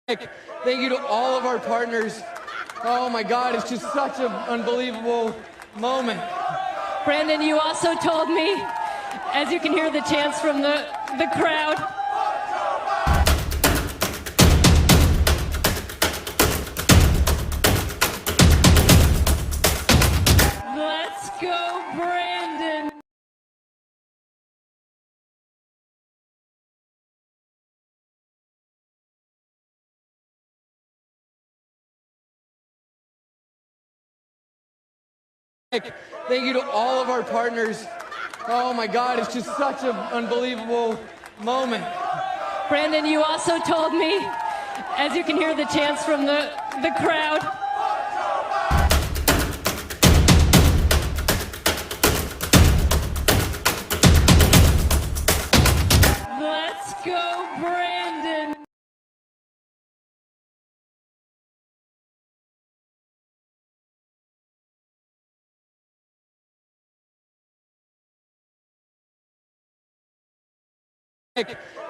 Thank you to all of our partners. Oh my God, it's just such an unbelievable moment. Brandon, you also told me, as you can hear the chants from the crowd, let's go, Brandon. Thank you to all of our partners. Oh my God, it's just such an unbelievable moment. Brandon, you also told me, as you can hear the chants from the crowd, let's go, Brandon.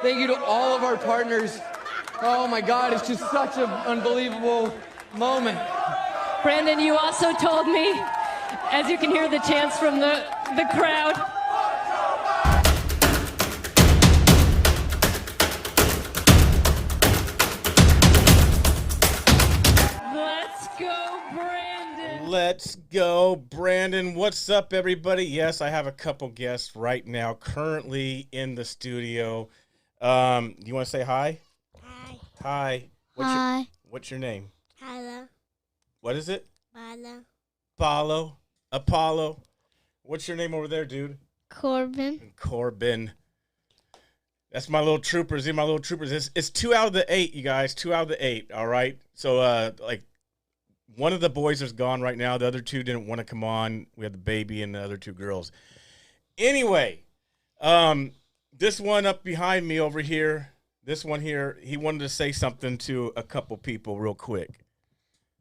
Thank you to all of our partners. Oh my God, it's just such an unbelievable moment. Brandon, you also told me, as you can hear the chants from the crowd, let's go, Brandon. Let's go, Brandon. What's up, everybody? Yes, I have a couple guests right now currently in the studio. You want to say hi? Hi. Hi. Hi. What's your name? Hello. What is it? Hello. Apollo. What's your name over there, dude? Corbin. That's my little troopers. My little troopers. It's 2 out of the 8, you guys. 2 out of the 8. All right. So, like, one of the boys is gone right now. The other 2 didn't want to come on. We had the baby and the other 2 girls. Anyway, this one up behind me over here, this one here, he wanted to say something to a couple people real quick.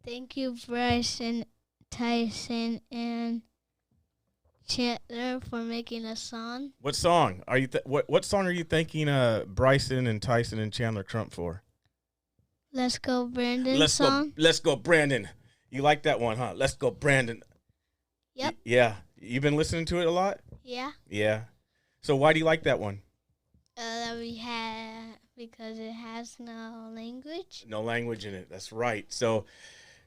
Thank you, Bryson, Tyson, and Chandler for making a song. What song are you? What song are you thanking Bryson and Tyson and Chandler Crump for? Let's Go, Brandon Go, Let's Go, Brandon. You like that one, huh? Let's Go, Brandon. Yep. Yeah. You've been listening to it a lot? Yeah. Yeah. So why do you like that one? Because it has no language. No language in it. That's right. So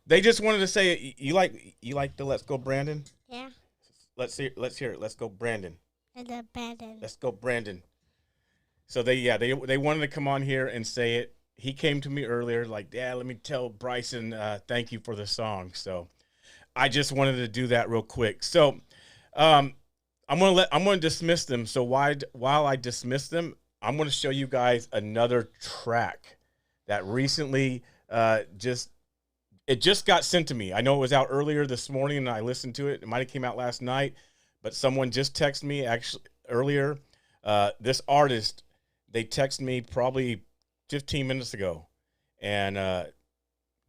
they just wanted to say you like the Let's Go, Brandon? Yeah. Let's hear it. Let's go, Brandon. Brandon. Let's go, Brandon. So they wanted to come on here and say it. He came to me earlier, like, Dad, let me tell Bryson, thank you for the song. So I just wanted to do that real quick. So I'm gonna dismiss them. So while I dismiss them, I'm gonna show you guys another track that recently just got sent to me. I know it was out earlier this morning and I listened to it. It might have came out last night, but someone just texted me actually earlier. This artist, they texted me probably 15 minutes ago and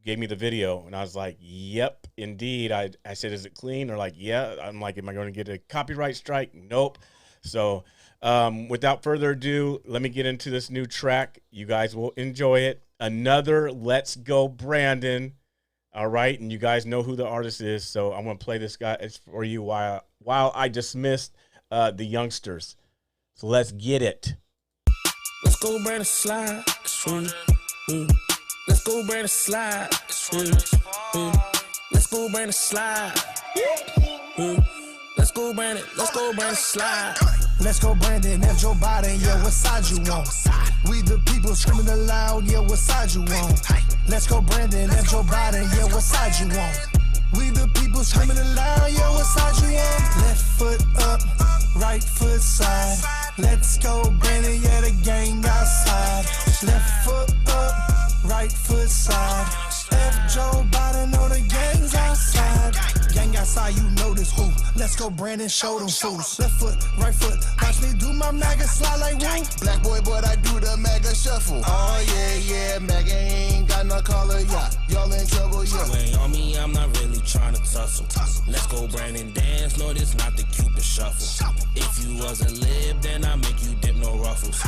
gave me the video, and I was like, yep, indeed. I said, is it clean? They're like, yeah. I'm like, am I going to get a copyright strike? Nope. So without further ado, let me get into this new track. You guys will enjoy it. Another Let's Go, Brandon. All right, and you guys know who the artist is, so I'm going to play this guy for you while I dismissed the youngsters. So let's get it. Let's go, Brandon, slide. Let's go, Brandon, slide. Let's go, Brandon, slide. Let's go, Brandon. Let's go, Brandon, slide. Let's go, Brandon, F. Joe Biden, yeah, what side you want? We the people screaming aloud, yeah, what side you want? Let's go, Brandon, F. Joe Biden, yeah, what side you want? We the people screaming aloud, yeah, what side you want? Left foot up, right foot side. Let's go, Brandon, yeah, the gang outside. Left foot up, right foot side. F. Joe Biden, know the gang's outside. Gang outside, you know this. Ooh, let's go, Brandon, show them fools. Left foot, right foot, watch me do my MAGA slide like woo. Black boy, but I do the MAGA shuffle. Oh, yeah, MAGA ain't got no collar, yeah. Y'all in trouble, yeah. You ain't on me, I'm not really trying to tussle. Let's go, Brandon, dance. No, this not the Cupid shuffle. If you was a lib, then I make you dip, no ruffles.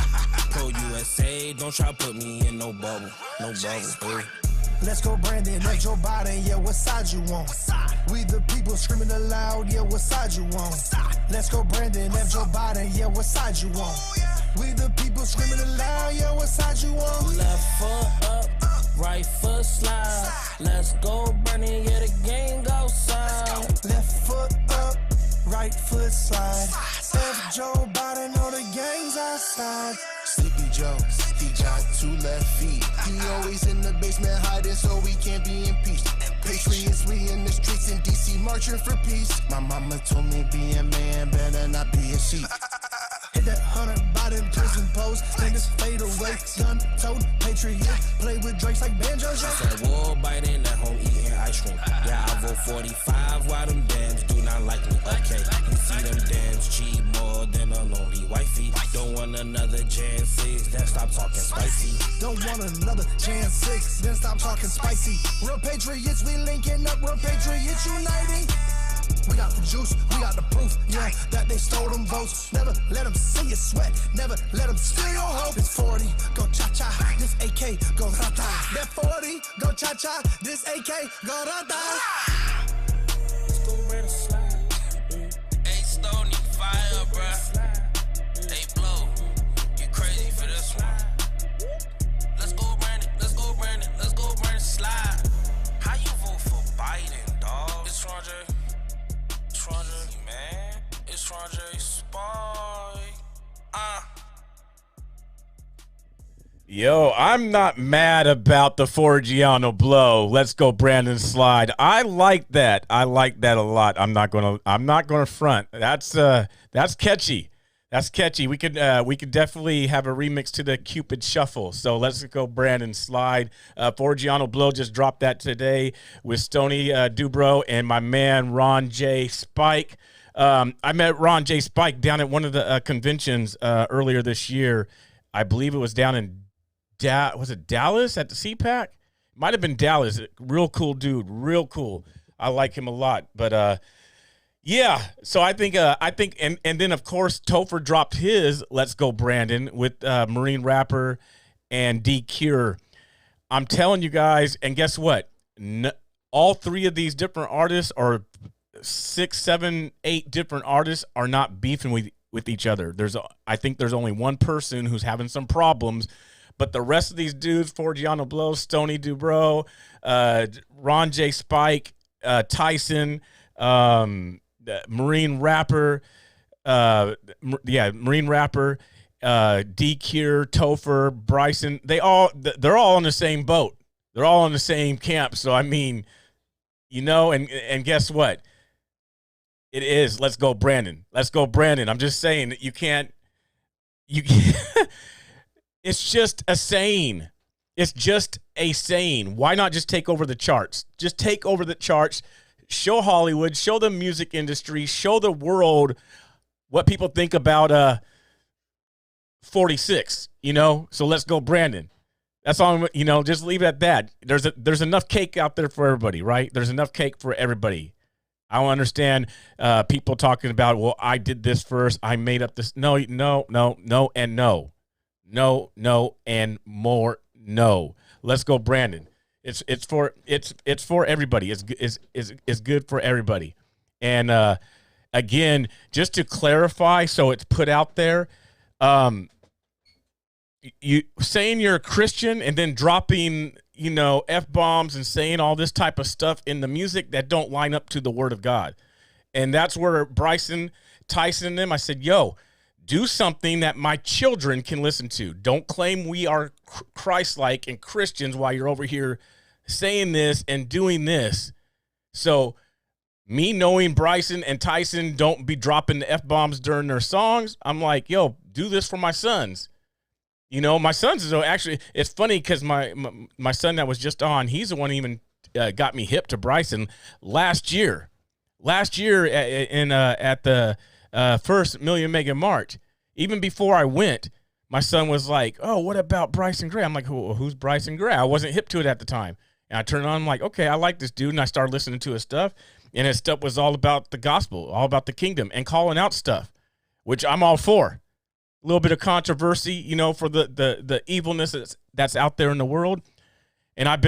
Pro USA, don't try put me in no bubble. No bubble, hey. Let's go, Brandon, F. Joe Biden, yeah, what side you want? We the people screaming aloud, yeah, what side you want? Let's go, Brandon, F. Joe Biden, yeah, what side you want? We the people screaming aloud, yeah, what side you want? Left foot up, right foot slide. Let's go, Brandon, yeah, the gang outside. Left foot up, right foot slide. F. Joe Biden, know the gang's outside. Sleepy Joe, he got 2 left feet. He always in the basement hiding so we can't be impeached. Patriots, we in the streets in DC marching for peace. My mama told me be a man, better not be a sheep. Hit that 100 Biden prison post, niggas fade away. Gun tote, patriot, play with Drakes like banjo. Said war Biden at home eating ice cream. Yeah, I vote 45 while them dams do not like me. Okay, you see them dams cheap more than a lonely wifey. Don't want another Jan 6, then stop talking spicy. Don't want another Jan 6, then stop talking spicy. Real patriots, we linking up, real patriots uniting. We got the juice, we got the proof, yeah, that they stole them votes. Never let them see you sweat, never let them steal your hope. This 40, go cha-cha, this AK, go rata. That 40, go cha-cha, this AK, go rata. Let's go Brandon slide. Hey, Stone, need fire, bruh. Hey, Blow, you crazy for this one. Let's go, Brandon. Let's go, Brandon. Let's go, Brandon. Slide. How you vote for Biden, dog? It's Roger. It's Roger, man. It's Roger Spy. Yo, I'm not mad about the Forgiano blow. Let's go, Brandon slide. I like that. I like that a lot. I'm not gonna front. That's catchy. That's catchy. We could definitely have a remix to the Cupid Shuffle. So let's go, Brandon slide. Forgiano blow just dropped that today with Stony Dubrow and my man Ron J. Spike. I met Ron J. Spike down at one of the conventions earlier this year. I believe it was down in was it Dallas at the CPAC? Might have been Dallas. Real cool dude. Real cool. I like him a lot. But yeah. So I think and then of course Topher dropped his Let's Go Brandon with Marine Rapper and D Cure. I'm telling you guys, and guess what? All 3 of these different artists, or 6, 7, 8 different artists, are not beefing with each other. I think there's only one person who's having some problems. But the rest of these dudes, Forgiano Blow, Stony Dubrow, Ron J. Spike, Tyson, Marine Rapper, Marine Rapper, D Cure, Topher, Bryson, they're all in the same boat. They're all in the same camp. So I mean, you know, and guess what? It is Let's Go Brandon. Let's go Brandon. I'm just saying that you can't it's just a saying. It's just a saying. Why not just take over the charts? Just take over the charts. Show Hollywood, show the music industry, show the world what people think about 46, you know? So let's go Brandon. That's all, you know, just leave it at that. There's enough cake out there for everybody, right? There's enough cake for everybody. I don't understand people talking about, well, I did this first, I made up this. No, and no. No, and more no. Let's go, Brandon. It's for everybody. It's good for everybody. And again, just to clarify, so it's put out there, you saying you're a Christian and then dropping, you know, F-bombs and saying all this type of stuff in the music that don't line up to the Word of God. And that's where Bryson, Tyson, and them, I said, yo, do something that my children can listen to. Don't claim we are Christ-like and Christians while you're over here saying this and doing this. So me knowing Bryson and Tyson don't be dropping the F-bombs during their songs, I'm like, yo, do this for my sons. You know, my sons is actually, it's funny because my son that was just on, he's the one who even got me hip to Bryson last year. last year at the first Million Mega Mart. Even before I went, my son was like, "Oh, what about Bryson Gray?" I'm like, "Who's Bryson Gray?" I wasn't hip to it at the time. And I turned on, I'm like, okay, I like this dude. And I started listening to his stuff. And his stuff was all about the gospel, all about the kingdom, and calling out stuff, which I'm all for. A little bit of controversy, you know, for the evilness that's out there in the world. And I've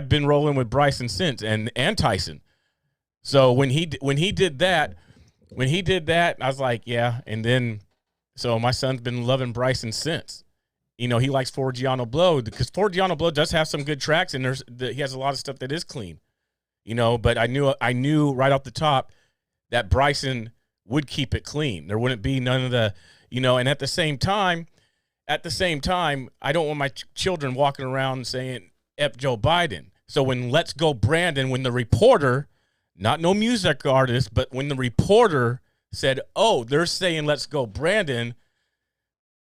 been rolling with Bryson since, and Tyson. So when he did that, I was like, yeah. And then, so my son's been loving Bryson since. You know, he likes Forgiano Blow, because Forgiano Blow does have some good tracks, and he has a lot of stuff that is clean. You know, but I knew right off the top that Bryson would keep it clean. There wouldn't be none of the, you know, and at the same time, I don't want my children walking around saying F Joe Biden. So when Let's Go Brandon, when the reporter, not no music artist, but when the reporter said, "Oh, they're saying Let's Go Brandon,"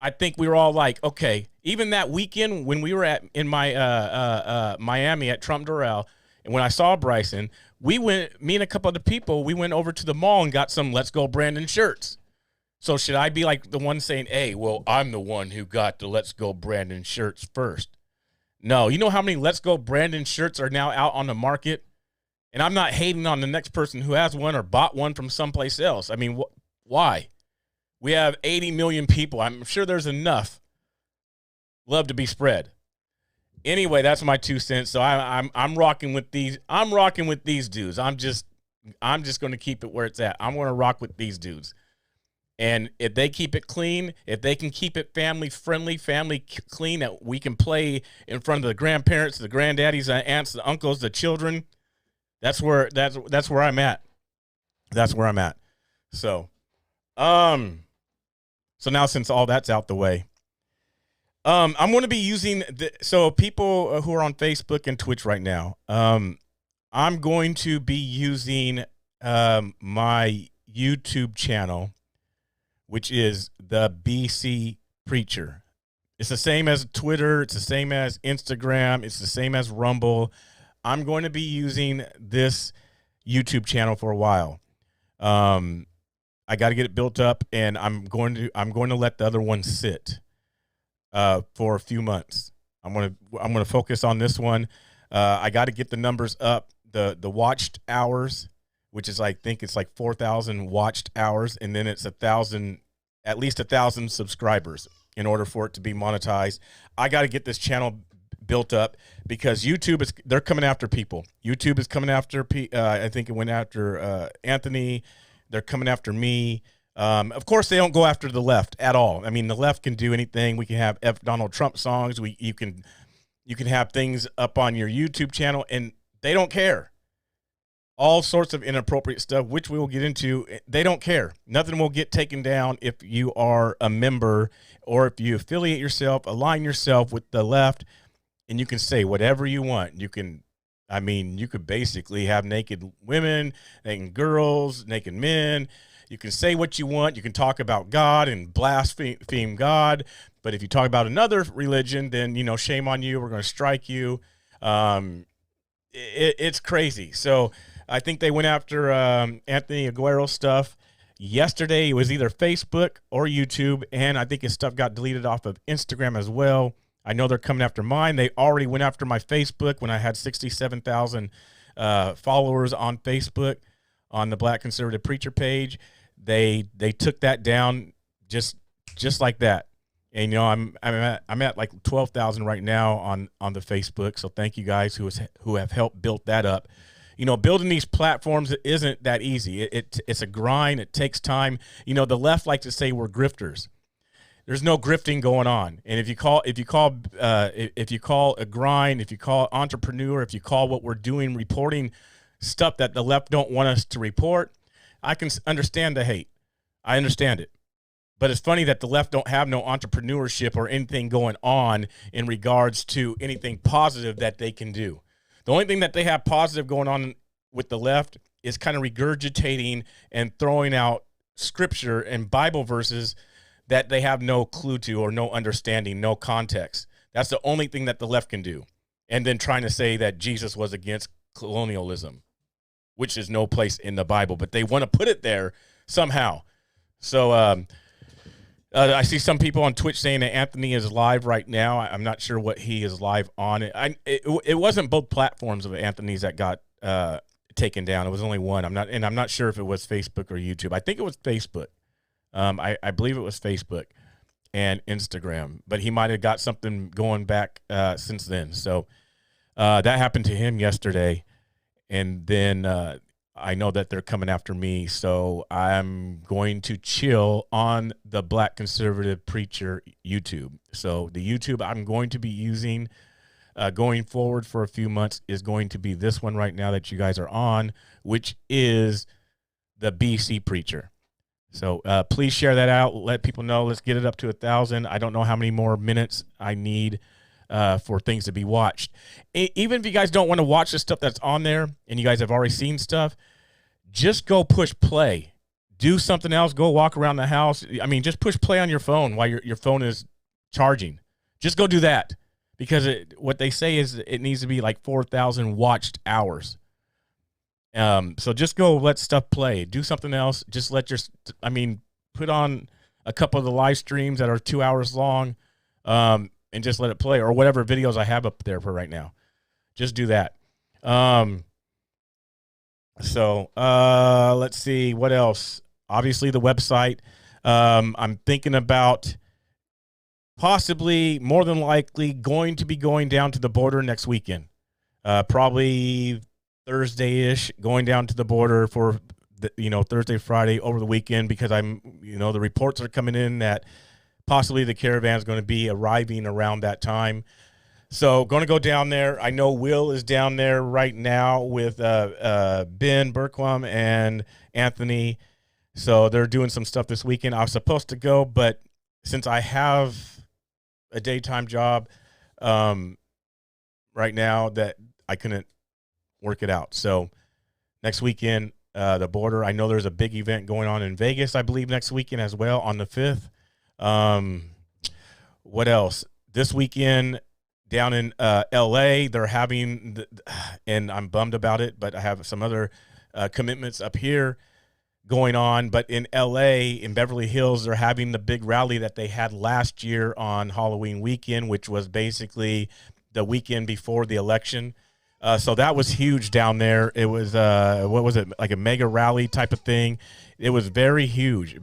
I think we were all like, okay. Even that weekend when we were in Miami at Trump Doral, and when I saw Bryson, me and a couple other people, we went over to the mall and got some Let's Go Brandon shirts. So should I be like the one saying, "Hey, well, I'm the one who got the Let's Go Brandon shirts first"? No. You know how many Let's Go Brandon shirts are now out on the market? And I'm not hating on the next person who has one or bought one from someplace else. I mean, why? We have 80 million people. I'm sure there's enough love to be spread. Anyway, that's my 2 cents. So I'm rocking with these. I'm rocking with these dudes. I'm just going to keep it where it's at. I'm going to rock with these dudes. And if they keep it clean, if they can keep it family friendly, family clean, that we can play in front of the grandparents, the granddaddies, the aunts, the uncles, the children, that's where I'm at. That's where I'm at. So, so now since all that's out the way, I'm going to be using so people who are on Facebook and Twitch right now, I'm going to be using my YouTube channel, which is the BC Preacher. It's the same as Twitter. It's the same as Instagram. It's the same as Rumble. I'm going to be using this YouTube channel for a while. I got to get it built up, and I'm going to let the other one sit for a few months. I'm going to focus on this one. I got to get the numbers up, the watched hours, which is I think it's like 4,000 watched hours, and then it's at least 1,000 subscribers in order for it to be monetized. I got to get this channel built up because they're coming after people. YouTube is coming after I think it went after Anthony. They're coming after me. Of course, they don't go after the left at all. I mean, the left can do anything. We can have Donald Trump songs. You can have things up on your YouTube channel, and they don't care. All sorts of inappropriate stuff, which we will get into. They don't care. Nothing will get taken down if you are a member or if you affiliate yourself, align yourself with the left, and you can say whatever you want. You could basically have naked women, naked girls, naked men. You can say what you want. You can talk about God and blaspheme God. But if you talk about another religion, then, shame on you. We're going to strike you. It's crazy. So I think they went after Anthony Aguero's stuff. Yesterday, it was either Facebook or YouTube, and I think his stuff got deleted off of Instagram as well. I know they're coming after mine. They already went after my Facebook when I had 67,000 followers on Facebook on the Black Conservative Preacher page. They took that down just like that. And I'm at like 12,000 right now on the Facebook. So thank you guys who have helped build that up. Building these platforms isn't that easy. It's a grind. It takes time. The left like to say we're grifters. There's no grifting going on. And if you call a grind, if you call entrepreneur, if you call what we're doing reporting stuff that the left don't want us to report, I can understand the hate. I understand it. But it's funny that the left don't have no entrepreneurship or anything going on in regards to anything positive that they can do. The only thing that they have positive going on with the left is kind of regurgitating and throwing out scripture and Bible verses that they have no clue to or no understanding, no context. That's the only thing that the left can do. And then trying to say that Jesus was against colonialism, which is no place in the Bible, but they want to put it there somehow. So I see some people on Twitch saying that Anthony is live right now. I'm not sure what he is live on. It wasn't both platforms of Anthony's that got taken down. It was only one. I'm not sure if it was Facebook or YouTube. I think it was Facebook. I believe it was Facebook and Instagram, but he might have got something going back since then. So that happened to him yesterday, and then I know that they're coming after me, so I'm going to chill on the Black Conservative Preacher YouTube. So the YouTube I'm going to be using going forward for a few months is going to be this one right now that you guys are on, which is the BC Preacher. So please share that out. Let people know. Let's get it up to 1,000. I don't know how many more minutes I need for things to be watched. Even if you guys don't want to watch the stuff that's on there and you guys have already seen stuff, just go push play. Do something else. Go walk around the house. I mean, just push play on your phone while your phone is charging. Just go do that, because what they say is it needs to be like 4,000 watched hours. So just go let stuff play. Do something else. Just put on a couple of the live streams that are 2 hours long, and just let it play, or whatever videos I have up there for right now. Just do that. So let's see what else. Obviously the website. I'm thinking about possibly, more than likely, going to be going down to the border next weekend. Probably Thursday-ish, going down to the border for Thursday, Friday, over the weekend, because the reports are coming in that possibly the caravan is going to be arriving around that time. So going to go down there. I know Will is down there right now with Ben Burquam and Anthony. So they're doing some stuff this weekend. I was supposed to go, but since I have a daytime job right now, that I couldn't work it out. So next weekend, the border. I know there's a big event going on in Vegas, I believe, next weekend as well on the 5th. What else? This weekend down in L.A., they're having, and I'm bummed about it, but I have some other commitments up here going on. But in L.A., in Beverly Hills, they're having the big rally that they had last year on Halloween weekend, which was basically the weekend before the election. So that was huge down there. It was, what was it, like a mega rally type of thing. It was very huge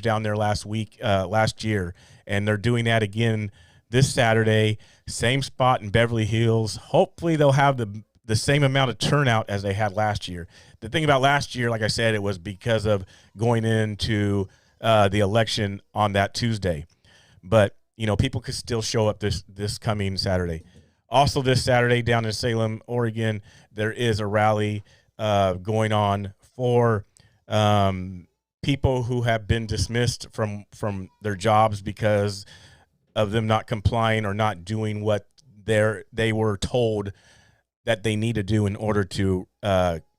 down there last year. And they're doing that again this Saturday, same spot in Beverly Hills. Hopefully they'll have the same amount of turnout as they had last year. The thing about last year, like I said, it was because of going into the election on that Tuesday. But, people could still show up this coming Saturday. Also this Saturday down in Salem, Oregon, there is a rally going on for people who have been dismissed from their jobs because of them not complying or not doing what they were told that they need to do in order to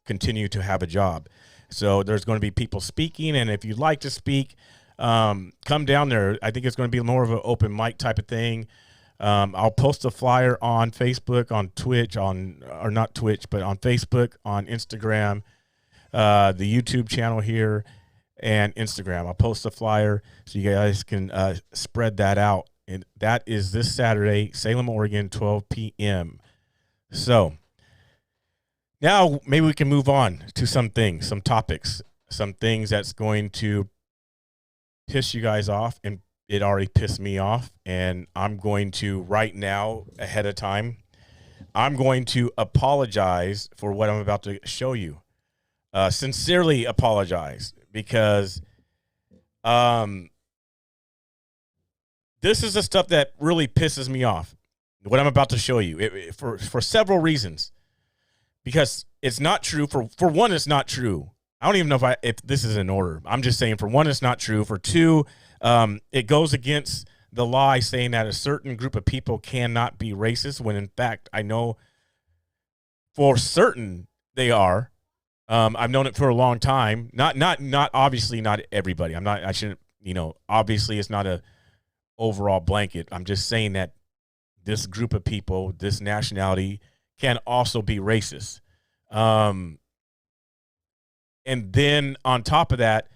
continue to have a job. So there's going to be people speaking, and if you'd like to speak, come down there. I think it's going to be more of an open mic type of thing. I'll post a flyer on Facebook, on Twitch, or not Twitch, but on Facebook, on Instagram, the YouTube channel here, and Instagram. I'll post a flyer so you guys can spread that out. And that is this Saturday, Salem, Oregon, 12 p.m. So now maybe we can move on to some things, some topics, some things that's going to piss you guys off, and it already pissed me off, and I'm going to, right now, ahead of time, I'm going to apologize for what I'm about to show you. Sincerely apologize, because this is the stuff that really pisses me off, what I'm about to show you, for several reasons. Because it's not true. For one, it's not true. I don't even know if this is in order. I'm just saying, for one, it's not true. For two, it goes against the lie saying that a certain group of people cannot be racist, when in fact I know for certain they are. I've known it for a long time. Not obviously not everybody. I shouldn't, obviously it's not a overall blanket. I'm just saying that this group of people, this nationality, can also be racist. And then on top of that,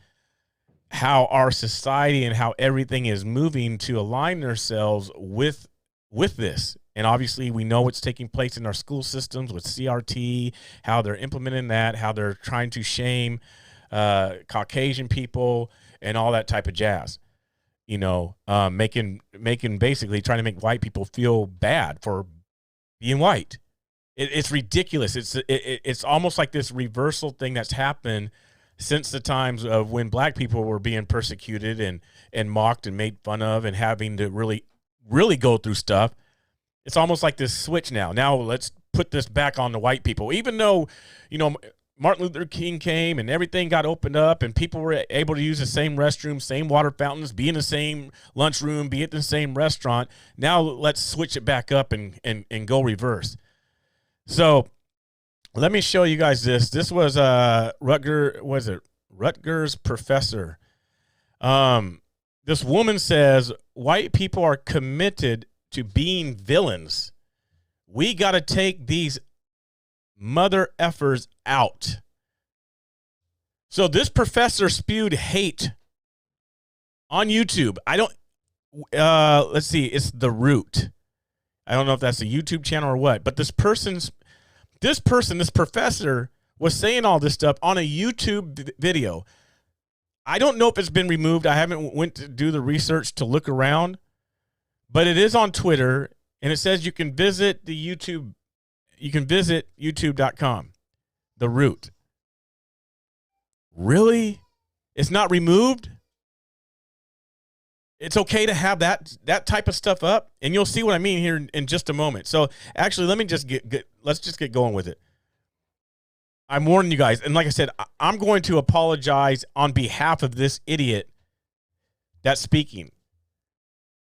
how our society and how everything is moving to align themselves with this. And obviously we know what's taking place in our school systems with CRT, how they're implementing that, how they're trying to shame Caucasian people and all that type of jazz. You know, making basically trying to make white people feel bad for being white. It's ridiculous. It's almost like this reversal thing that's happened since the times of when black people were being persecuted and mocked and made fun of and having to really go through stuff. It's almost like this switch now. Now let's put this back on the white people, even though, you know, Martin Luther King came and everything got opened up and people were able to use the same restroom, same water fountains, be in the same lunchroom, be at the same restaurant. Now let's switch it back up and go reverse. So let me show you guys this. This was Rutgers professor. This woman says, white people are committed to being villains. We got to take these mother effers out. So this professor spewed hate on YouTube. Let's see, it's The Root. I don't know if that's a YouTube channel or what, but this professor was saying all this stuff on a YouTube video. I don't know if it's been removed. I haven't went to do the research to look around, but it is on Twitter, and it says you can visit the YouTube. You can visit youtube.com. The Root. Really? It's not removed? It's okay to have that type of stuff up, and you'll see what I mean here in just a moment. So actually, let me just let's just get going with it. I'm warning you guys, and like I said, I'm going to apologize on behalf of this idiot that's speaking,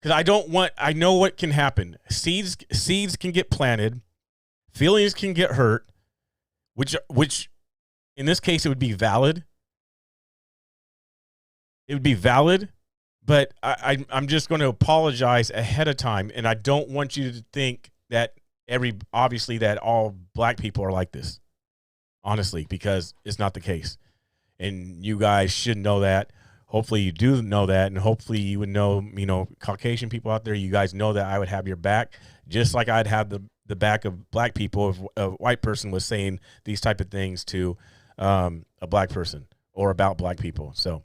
because I know what can happen. Seeds can get planted, feelings can get hurt, which in this case it would be valid. It would be valid. But I'm just going to apologize ahead of time, and I don't want you to think that obviously that all black people are like this, honestly, because it's not the case. And you guys should know that. Hopefully you do know that, and hopefully you would know, Caucasian people out there, you guys know that I would have your back, just like I'd have the back of black people if a white person was saying these type of things to a black person or about black people. So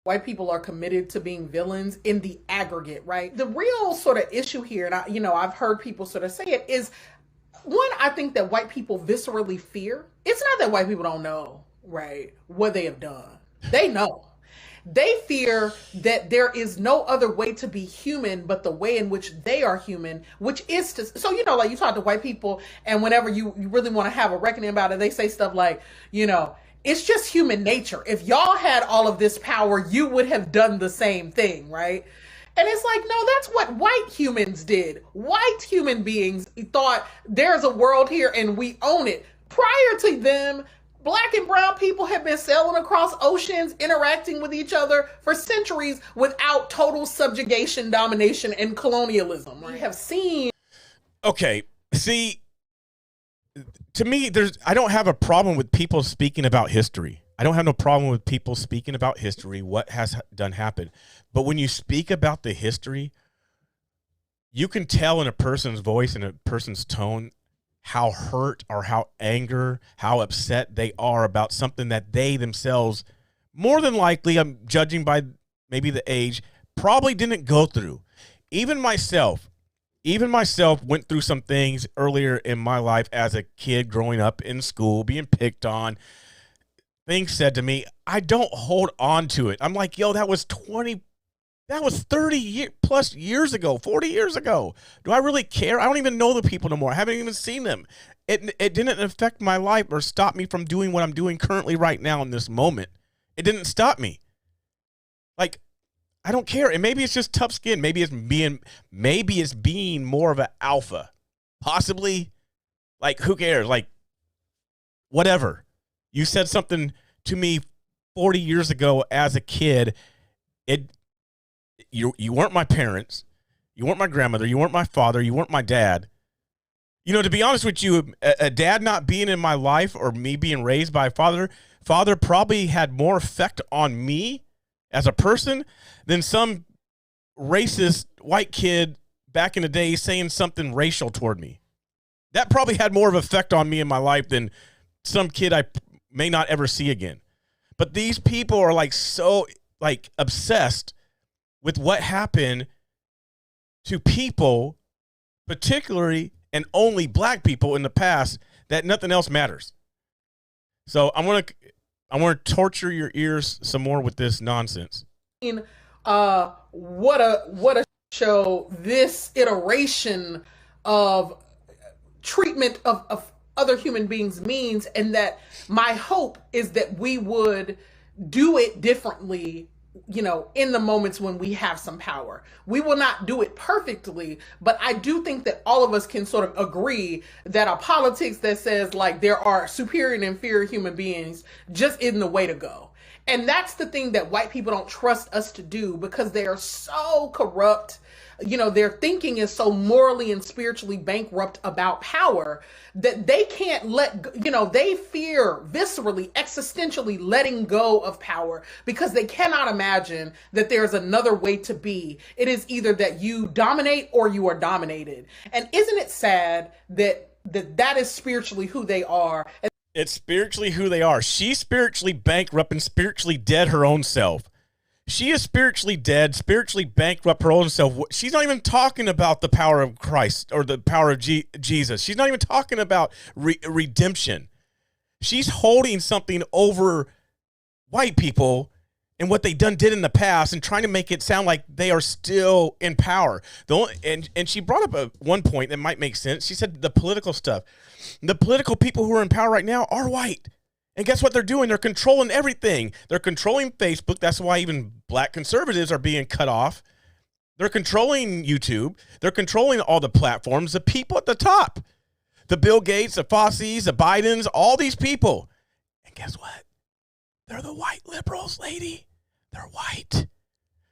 white people are committed to being villains in the aggregate, right? The real sort of issue here, and I've heard people sort of say it, is one, I think that white people viscerally fear. It's not that white people don't know, right, what they have done. They know. They fear that there is no other way to be human but the way in which they are human, which is to, so, like you talk to white people, and whenever you really want to have a reckoning about it, they say stuff like, it's just human nature. If y'all had all of this power, you would have done the same thing, right? And it's like, no, that's what white humans did. White human beings thought there's a world here and we own it. Prior to them, black and brown people have been sailing across oceans, interacting with each other for centuries without total subjugation, domination, and colonialism. Right? We have seen. Okay, see, to me, I don't have a problem with people speaking about history. I don't have no problem with people speaking about history, what has done happened. But when you speak about the history, you can tell in a person's voice and a person's tone how hurt or how anger, how upset they are about something that they themselves, more than likely, I'm judging by maybe the age, probably didn't go through. Even myself went through some things earlier in my life as a kid, growing up in school, being picked on, things said to me. I don't hold on to it. I'm like, yo, that was 30 plus years ago, 40 years ago. Do I really care? I don't even know the people no more. I haven't even seen them. It didn't affect my life or stop me from doing what I'm doing currently right now in this moment. It didn't stop me. Like, I don't care. And maybe it's just tough skin. Maybe it's being more of an alpha. Possibly. Like, who cares? Like, whatever. You said something to me 40 years ago as a kid. You weren't my parents. You weren't my grandmother. You weren't my father. You weren't my dad. You know, to be honest with you, a dad not being in my life or me being raised by a father probably had more effect on me as a person than some racist white kid back in the day saying something racial toward me. That probably had more of effect on me in my life than some kid I may not ever see again. But these people are like so like obsessed with what happened to people, particularly and only black people in the past, that nothing else matters. So I want to torture your ears some more with this nonsense. What a show this iteration of treatment of other human beings means, and that my hope is that we would do it differently, you know, in the moments when we have some power. We will not do it perfectly, but I do think that all of us can sort of agree that a politics that says like there are superior and inferior human beings just isn't the way to go. And that's the thing that white people don't trust us to do, because they are so corrupt. You know, their thinking is so morally and spiritually bankrupt about power that they can't they fear viscerally, existentially letting go of power, because they cannot imagine that there's another way to be. It is either that you dominate or you are dominated. And isn't it sad that is spiritually who they are? It's spiritually who they are. She's spiritually bankrupt and spiritually dead her own self. She is spiritually dead, spiritually bankrupt her own self. She's not even talking about the power of Christ or the power of Jesus. She's not even talking about redemption. She's holding something over white people and what they did in the past and trying to make it sound like they are still in power. And she brought up one point that might make sense. She said the political stuff. The political people who are in power right now are white. And guess what they're doing? They're controlling everything. They're controlling Facebook. That's why even black conservatives are being cut off. They're controlling YouTube. They're controlling all the platforms, the people at the top, the Bill Gates, the Faucis, the Bidens, all these people. And guess what? They're the white liberals, lady. They're white.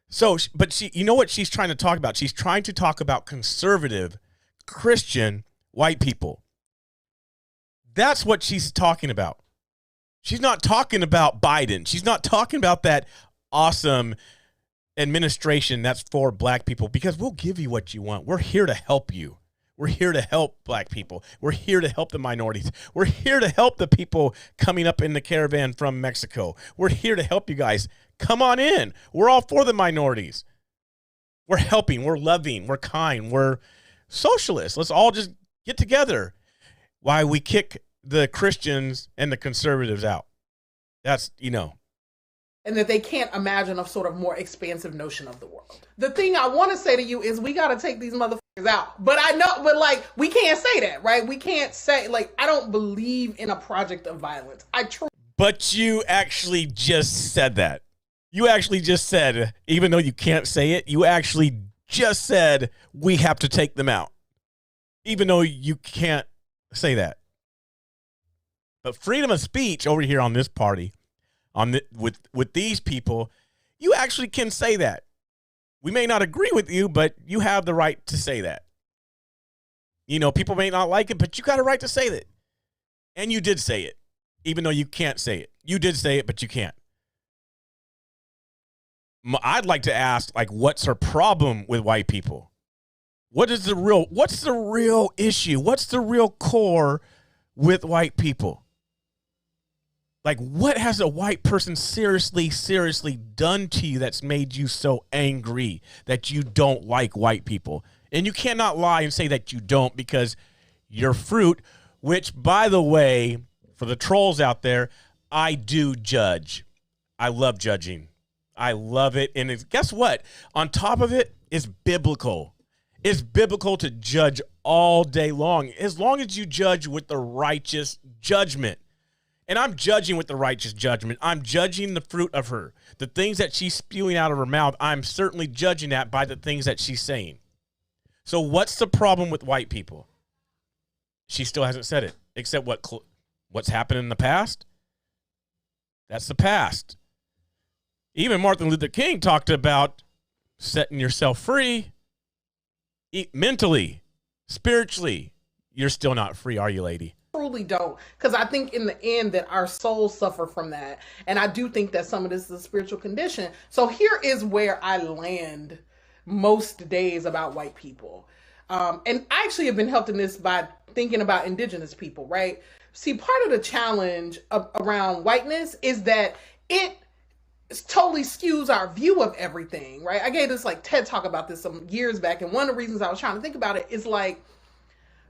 So, but you know what she's trying to talk about? She's trying to talk about conservative, Christian, white people. That's what she's talking about. She's not talking about Biden. She's not talking about that awesome administration that's for black people, because we'll give you what you want. We're here to help you. We're here to help black people. We're here to help the minorities. We're here to help the people coming up in the caravan from Mexico. We're here to help you guys. Come on in. We're all for the minorities. We're helping. We're loving. We're kind. We're socialists. Let's all just get together. Why we kick the Christians and the conservatives out. That's, you know. And that they can't imagine a sort of more expansive notion of the world. The thing I want to say to you is we got to take these motherfuckers out. But like, we can't say that, right? We can't say, like, I don't believe in a project of violence. But you actually just said that. You actually just said, even though you can't say it, you actually just said we have to take them out. Even though you can't say that. But freedom of speech over here on this party, with these people, you actually can say that. We may not agree with you, but you have the right to say that. You know, people may not like it, but you got a right to say that. And you did say it, even though you can't say it. You did say it, but you can't. I'd like to ask, like, what's her problem with white people? What's the real issue? What's the real core with white people? Like, what has a white person seriously done to you that's made you so angry that you don't like white people? And you cannot lie and say that you don't, because you're fruit, which, by the way, for the trolls out there, I do judge. I love judging. I love it. And guess what? On top of it, it's biblical. It's biblical to judge all day long, as long as you judge with the righteous judgment. And I'm judging with the righteous judgment. I'm judging the fruit of her. The things that she's spewing out of her mouth, I'm certainly judging that by the things that she's saying. So what's the problem with white people? She still hasn't said it, except what's happened in the past. That's the past. Even Martin Luther King talked about setting yourself free mentally, spiritually, you're still not free, are you, lady? Truly don't, because I think in the end that our souls suffer from that, and I do think that some of this is a spiritual condition. So here is where I land most days about white people, and I actually have been helped in this by thinking about indigenous people, right? See, part of the challenge around whiteness is that it totally skews our view of everything, right? I gave this like TED talk about this some years back, and one of the reasons I was trying to think about it is like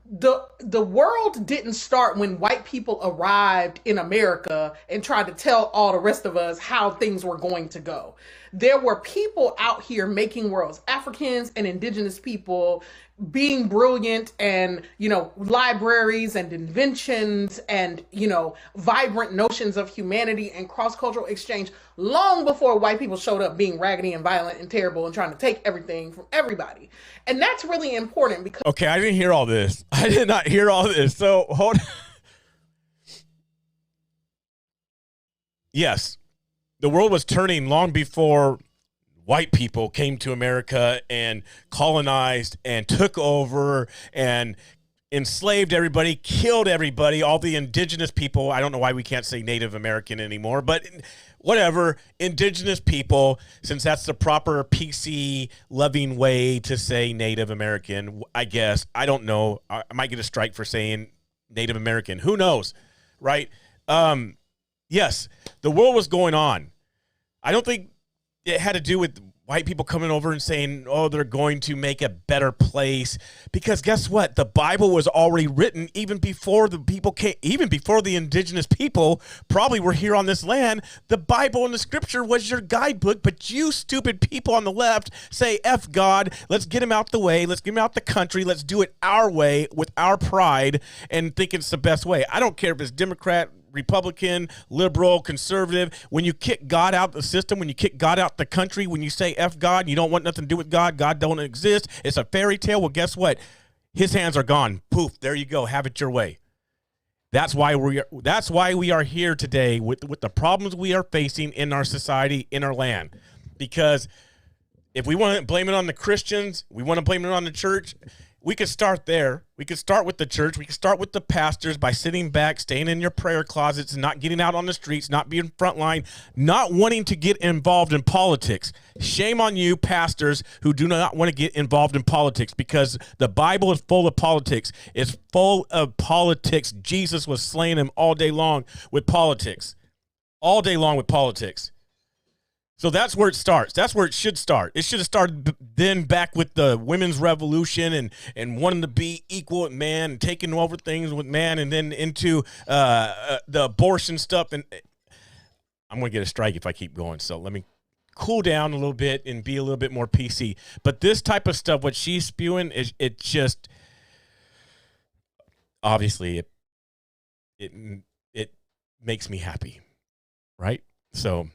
the world didn't start when white people arrived in America and tried to tell all the rest of us how things were going to go. There were people out here making worlds, Africans and indigenous people being brilliant, and, you know, libraries and inventions and, you know, vibrant notions of humanity and cross-cultural exchange long before white people showed up being raggedy and violent and terrible and trying to take everything from everybody. And that's really important because... Okay, I didn't hear all this. I did not hear all this. So hold on. Yes, the world was turning long before white people came to America and colonized and took over and enslaved everybody, killed everybody, all the indigenous people. I don't know why we can't say Native American anymore, but whatever, indigenous people, since that's the proper PC loving way to say Native American, I guess. I don't know. I might get a strike for saying Native American. Who knows, right? Yes, the world was going on. I don't think it had to do with white people coming over and saying, oh, they're going to make a better place. Because guess what? The Bible was already written even before the people came, even before the indigenous people probably were here on this land. The Bible and the scripture was your guidebook, but you stupid people on the left say, F God, let's get him out the way. Let's get him out the country. Let's do it our way with our pride and think it's the best way. I don't care if it's Democrat, Republican, liberal, conservative. When you kick God out the system, when you kick God out the country, when you say F God, you don't want nothing to do with God, God don't exist, it's a fairy tale. Well, guess what? His hands are gone. Poof, there you go. Have it your way. That's why we are here today with the problems we are facing in our society, in our land. Because if we want to blame it on the Christians, we want to blame it on the church, we could start there. We could start with the church. We could start with the pastors by sitting back, staying in your prayer closets, and not getting out on the streets, not being frontline, not wanting to get involved in politics. Shame on you, pastors, who do not want to get involved in politics, because the Bible is full of politics. It's full of politics. Jesus was slaying him all day long with politics. All day long with politics. So that's where it starts. That's where it should start. It should have started then back with the women's revolution and wanting to be equal with man and taking over things with man, and then into the abortion stuff. And I'm going to get a strike if I keep going. So let me cool down a little bit and be a little bit more PC. But this type of stuff, what she's spewing, it just obviously it makes me happy, right? So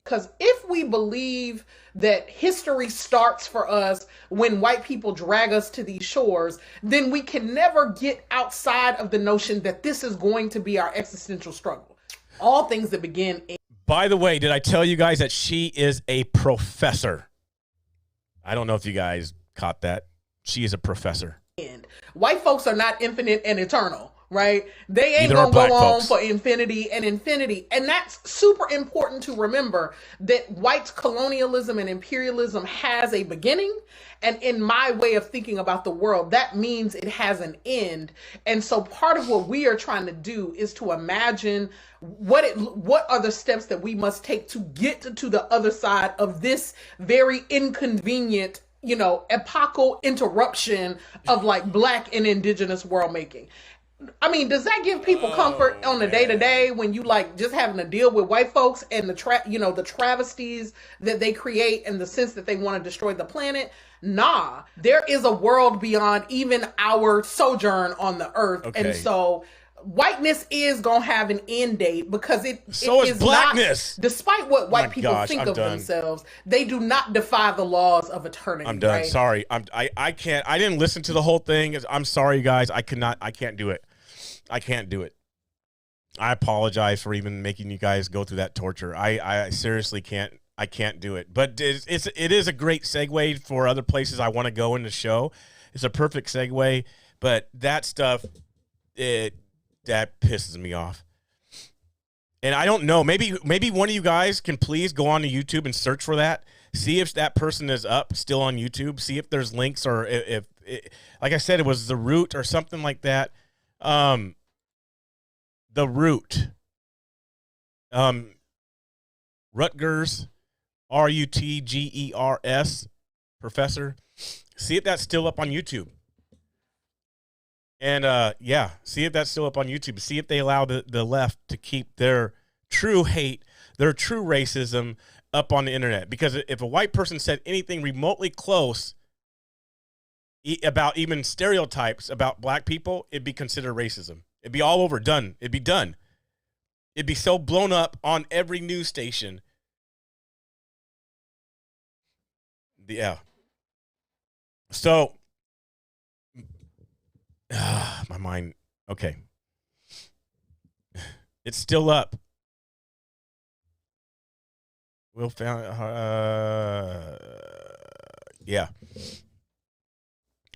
because if we believe that history starts for us when white people drag us to these shores, then we can never get outside of the notion that this is going to be our existential struggle. All things that begin. By the way, did I tell you guys that she is a professor? I don't know if you guys caught that. She is a professor. White folks are not infinite and eternal. Right? They ain't gonna go on for infinity and infinity. And that's super important to remember, that white colonialism and imperialism has a beginning. And in my way of thinking about the world, that means it has an end. And so part of what we are trying to do is to imagine what are the steps that we must take to get to the other side of this very inconvenient, you know, epochal interruption of like Black and indigenous world making. I mean, does that give people comfort on the day-to-day when you like just having to deal with white folks and the travesties that they create and the sense that they want to destroy the planet? Nah, there is a world beyond even our sojourn on the earth. Okay. And so whiteness is going to have an end date, because it is blackness. Not, despite what white people think of themselves, they do not defy the laws of eternity. I'm done. Right? Sorry. I can't. I didn't listen to the whole thing. I'm sorry, guys. I can't do it. I can't do it. I apologize for even making you guys go through that torture. I seriously can't. I can't do it. But it is a great segue for other places I want to go in the show. it's a perfect segue. But that stuff, that pisses me off. And I don't know. Maybe one of you guys can please go on to YouTube and search for that. See if that person is still on YouTube. See if there's links, or if like I said, it was The Root or something like that. The Root. Rutgers, Rutgers professor. See if that's still up on YouTube. And see if that's still up on YouTube. See if they allow the left to keep their true hate, their true racism up on the internet. Because if a white person said anything remotely close about even stereotypes about black people, it'd be considered racism. It'd be all over, done. It'd be done. It'd be so blown up on every news station. Yeah. So, my mind. Okay. It's still up. Will found. Yeah.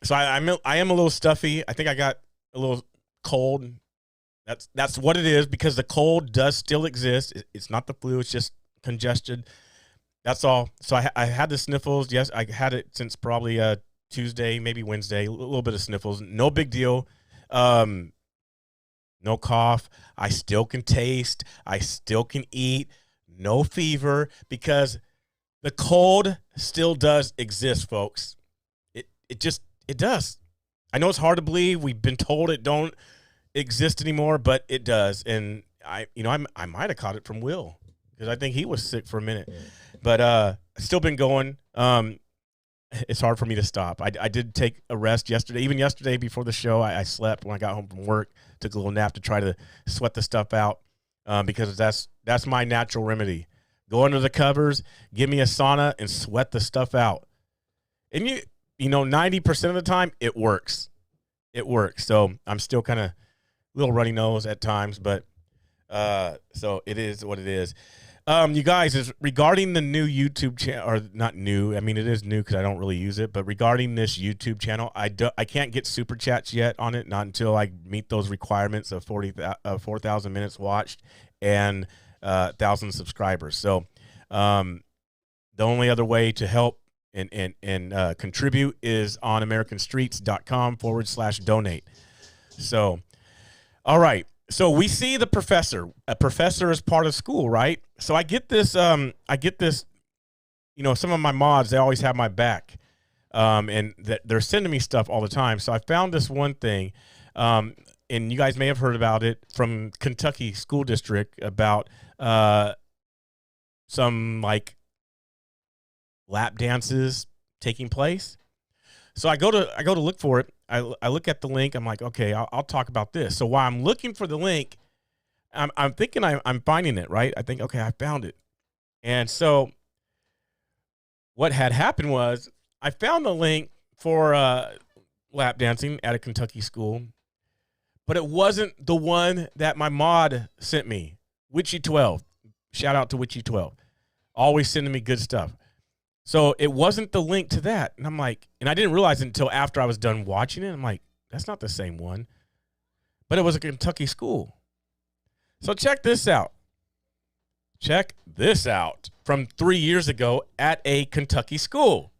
So I am a little stuffy. I think I got a little cold. That's what it is, because the cold does still exist. It's not the flu. It's just congestion. That's all. So I had the sniffles. Yes, I had it since probably Tuesday, maybe Wednesday. A little bit of sniffles. No big deal. No cough. I still can taste. I still can eat. No fever, because the cold still does exist, folks. It does. I know it's hard to believe. We've been told it don't exist anymore, but it does. And I might have caught it from Will, because I think he was sick for a minute. But still been going. It's hard for me to stop. I did take a rest yesterday. Even yesterday before the show, I slept when I got home from work. Took a little nap to try to sweat the stuff out, because that's my natural remedy. Go under the covers, give me a sauna, and sweat the stuff out. And 90% of the time, it works. It works. So I'm still kind of a little runny nose at times, but so it is what it is. You guys, is regarding the new YouTube channel, or not new, I mean, it is new because I don't really use it, but regarding this YouTube channel, I can't get super chats yet on it, not until I meet those requirements of 4,000 minutes watched and 1,000 subscribers. So the only other way to help and contribute is on americanstreets.com/donate. So, all right. So we see the professor. A professor is part of school, right? So I get this. Some of my mods, they always have my back, and they're sending me stuff all the time. So I found this one thing, and you guys may have heard about it, from Kentucky School District, about some like lap dances taking place. So I go to look for it. I look at the link. I'm like, okay, I'll talk about this. So while I'm looking for the link, I'm thinking I'm finding it, right? I think, okay, I found it. And so what had happened was I found the link for lap dancing at a Kentucky school, but it wasn't the one that my mod sent me. Witchy12. Shout out to Witchy12. Always sending me good stuff. So it wasn't the link to that. And I'm like, and I didn't realize it until after I was done watching it. I'm like, that's not the same one. But it was a Kentucky school. So check this out. Check this out from 3 years ago at a Kentucky school.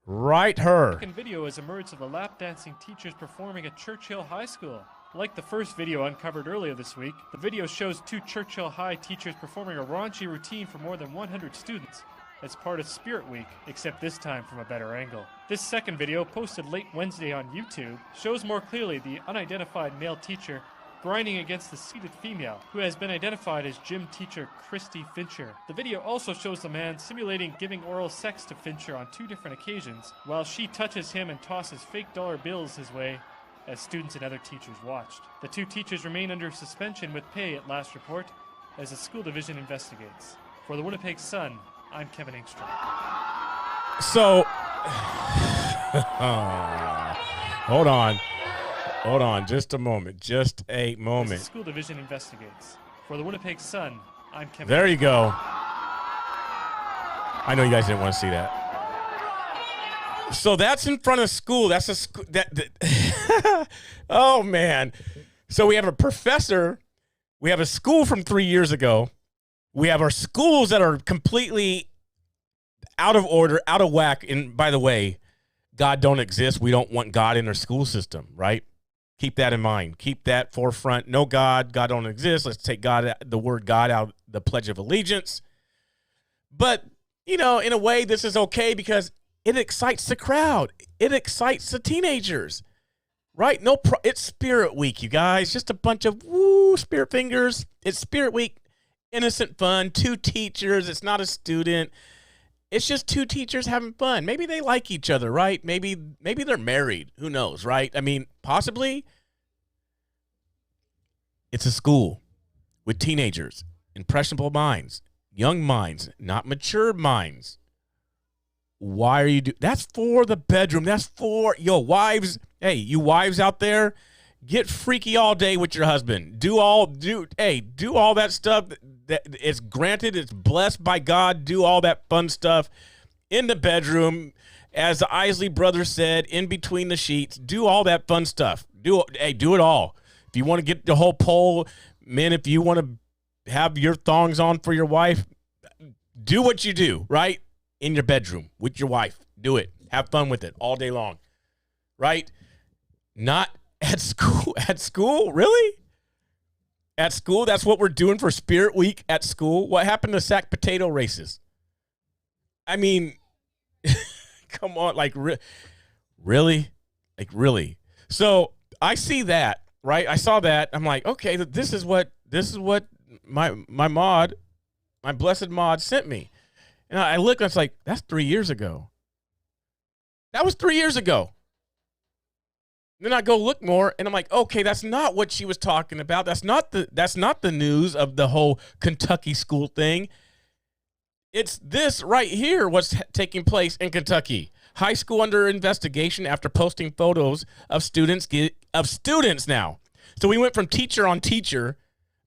Right her. The second video has emerged of the lap dancing teachers performing at Churchill High School. Like the first video uncovered earlier this week, the video shows two Churchill High teachers performing a raunchy routine for more than 100 students as part of Spirit Week, except this time from a better angle. This second video, posted late Wednesday on YouTube, shows more clearly the unidentified male teacher grinding against the seated female, who has been identified as gym teacher Christy Fincher. The video also shows the man simulating giving oral sex to Fincher on 2 different occasions, while she touches him and tosses fake dollar bills his way as students and other teachers watched. The 2 teachers remain under suspension with pay at last report as the school division investigates. For the Winnipeg Sun, I'm Kevin Engstrom. So, hold on, just a moment, As the school division investigates. For the Winnipeg Sun, I'm Kevin. There you go. I know you guys didn't want to see that. So that's in front of school. That's a school. Oh, man. So we have a professor. We have a school from 3 years ago. We have our schools that are completely out of order, out of whack. And by the way, God don't exist. We don't want God in our school system, right? Keep that in mind. Keep that forefront. No God. God don't exist. Let's take God, the word God, out of the Pledge of Allegiance. But, in a way, this is okay because it excites the crowd. It excites the teenagers, right? It's Spirit Week, you guys. Just a bunch of spirit fingers. It's Spirit Week, innocent fun. 2 teachers. It's not a student. It's just 2 teachers having fun. Maybe they like each other, right? Maybe they're married. Who knows, right? I mean, possibly. It's a school with teenagers, impressionable minds, young minds, not mature minds. Why are you that's for the bedroom. That's for wives. Hey, you wives out there, get freaky all day with your husband. Do all that stuff that it's granted, it's blessed by God. Do all that fun stuff in the bedroom, as the Isley brothers said, in between the sheets. Do all that fun stuff. Do it all. If you want to get the whole poll, men, if you want to have your thongs on for your wife, do what you do, right? In your bedroom with your wife. Do it. Have fun with it all day long, right? Not at school. At school? Really? At school? That's what we're doing for Spirit Week at school? What happened to sack potato races? I mean, come on. Like, really? Like, really? So I see that, right? I saw that. I'm like, okay, this is what my mod, my blessed mod sent me. And I look, and it's like, that's 3 years ago. That was 3 years ago. Then I go look more, and I'm like, okay, that's not what she was talking about. That's not the news of the whole Kentucky school thing. It's this right here, what's taking place in Kentucky. High school under investigation after posting photos of students now. So we went from teacher on teacher,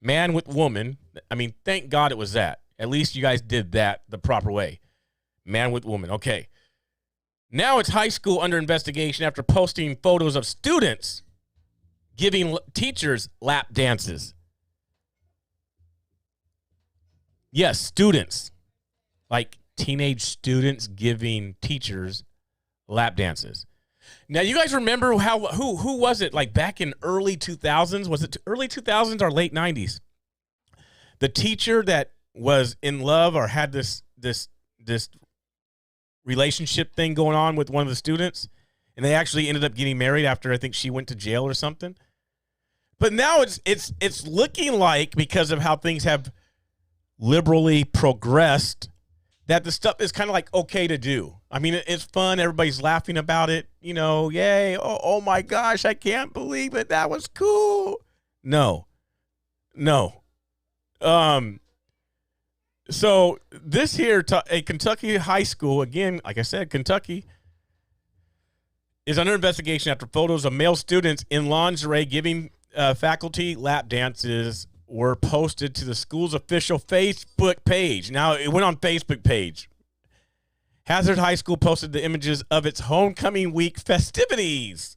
man with woman. I mean, thank God it was that. At least you guys did that the proper way. Man with woman. Okay. Now it's high school under investigation after posting photos of students giving teachers lap dances. Yes, students. Like teenage students giving teachers lap dances. Now, you guys remember who was it? Like back in early 2000s? Was it early 2000s or late 90s? The teacher that was in love or had this relationship thing going on with one of the students, and they actually ended up getting married after I think she went to jail or something. But now it's looking like, because of how things have liberally progressed, that the stuff is kind of like okay to do. I mean, it's fun. Everybody's laughing about it. Yay. Oh my gosh, I can't believe it. That was cool. No. So this here, a Kentucky high school, again, like I said, Kentucky, is under investigation after photos of male students in lingerie giving faculty lap dances were posted to the school's official Facebook page. Now, it went on Facebook page. Hazard High School posted the images of its homecoming week festivities,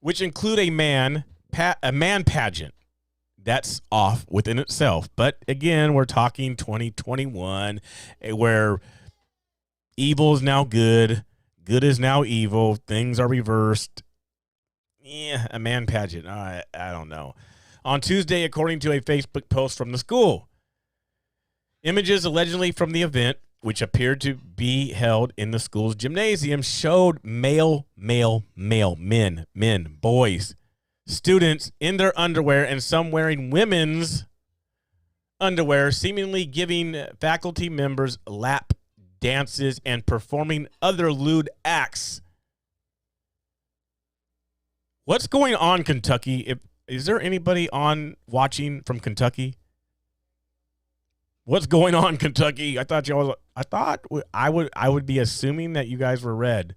which include a man pageant. That's off within itself. But again, we're talking 2021, where evil is now good, good is now evil, things are reversed. Yeah, a man pageant. I don't know. On Tuesday, according to a Facebook post from the school, images allegedly from the event, which appeared to be held in the school's gymnasium, showed men, boys, students in their underwear and some wearing women's underwear, seemingly giving faculty members lap dances and performing other lewd acts. What's going on, Kentucky? Is there anybody watching from Kentucky? What's going on, Kentucky? I thought I would be assuming that you guys were red,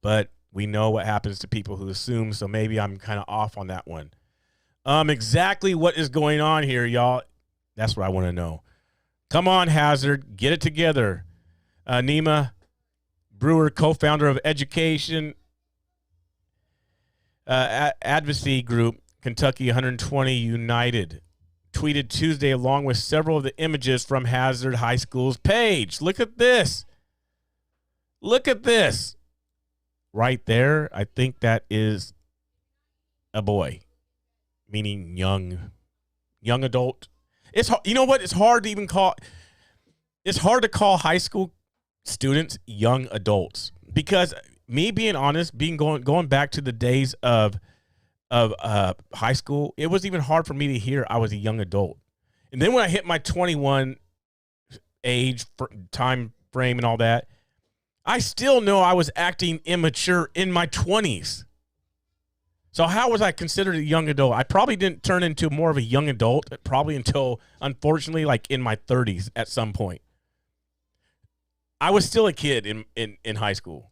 but we know what happens to people who assume, so maybe I'm kind of off on that one. Exactly what is going on here, y'all? That's what I want to know. Come on, Hazard. Get it together. Nima, Brewer, co-founder of education advocacy group Kentucky 120 United, tweeted Tuesday along with several of the images from Hazard High School's page. Look at this. Look at this. Right there, I think that is a boy, meaning young adult. It's, you know what? It's hard to call high school students young adults, because me being honest, going back to the days of high school, it was even hard for me to hear I was a young adult. And then when I hit my 21 age time frame and all that, I still know I was acting immature in my 20s. So how was I considered a young adult? I probably didn't turn into more of a young adult probably until, unfortunately, like in my 30s at some point. I was still a kid in high school.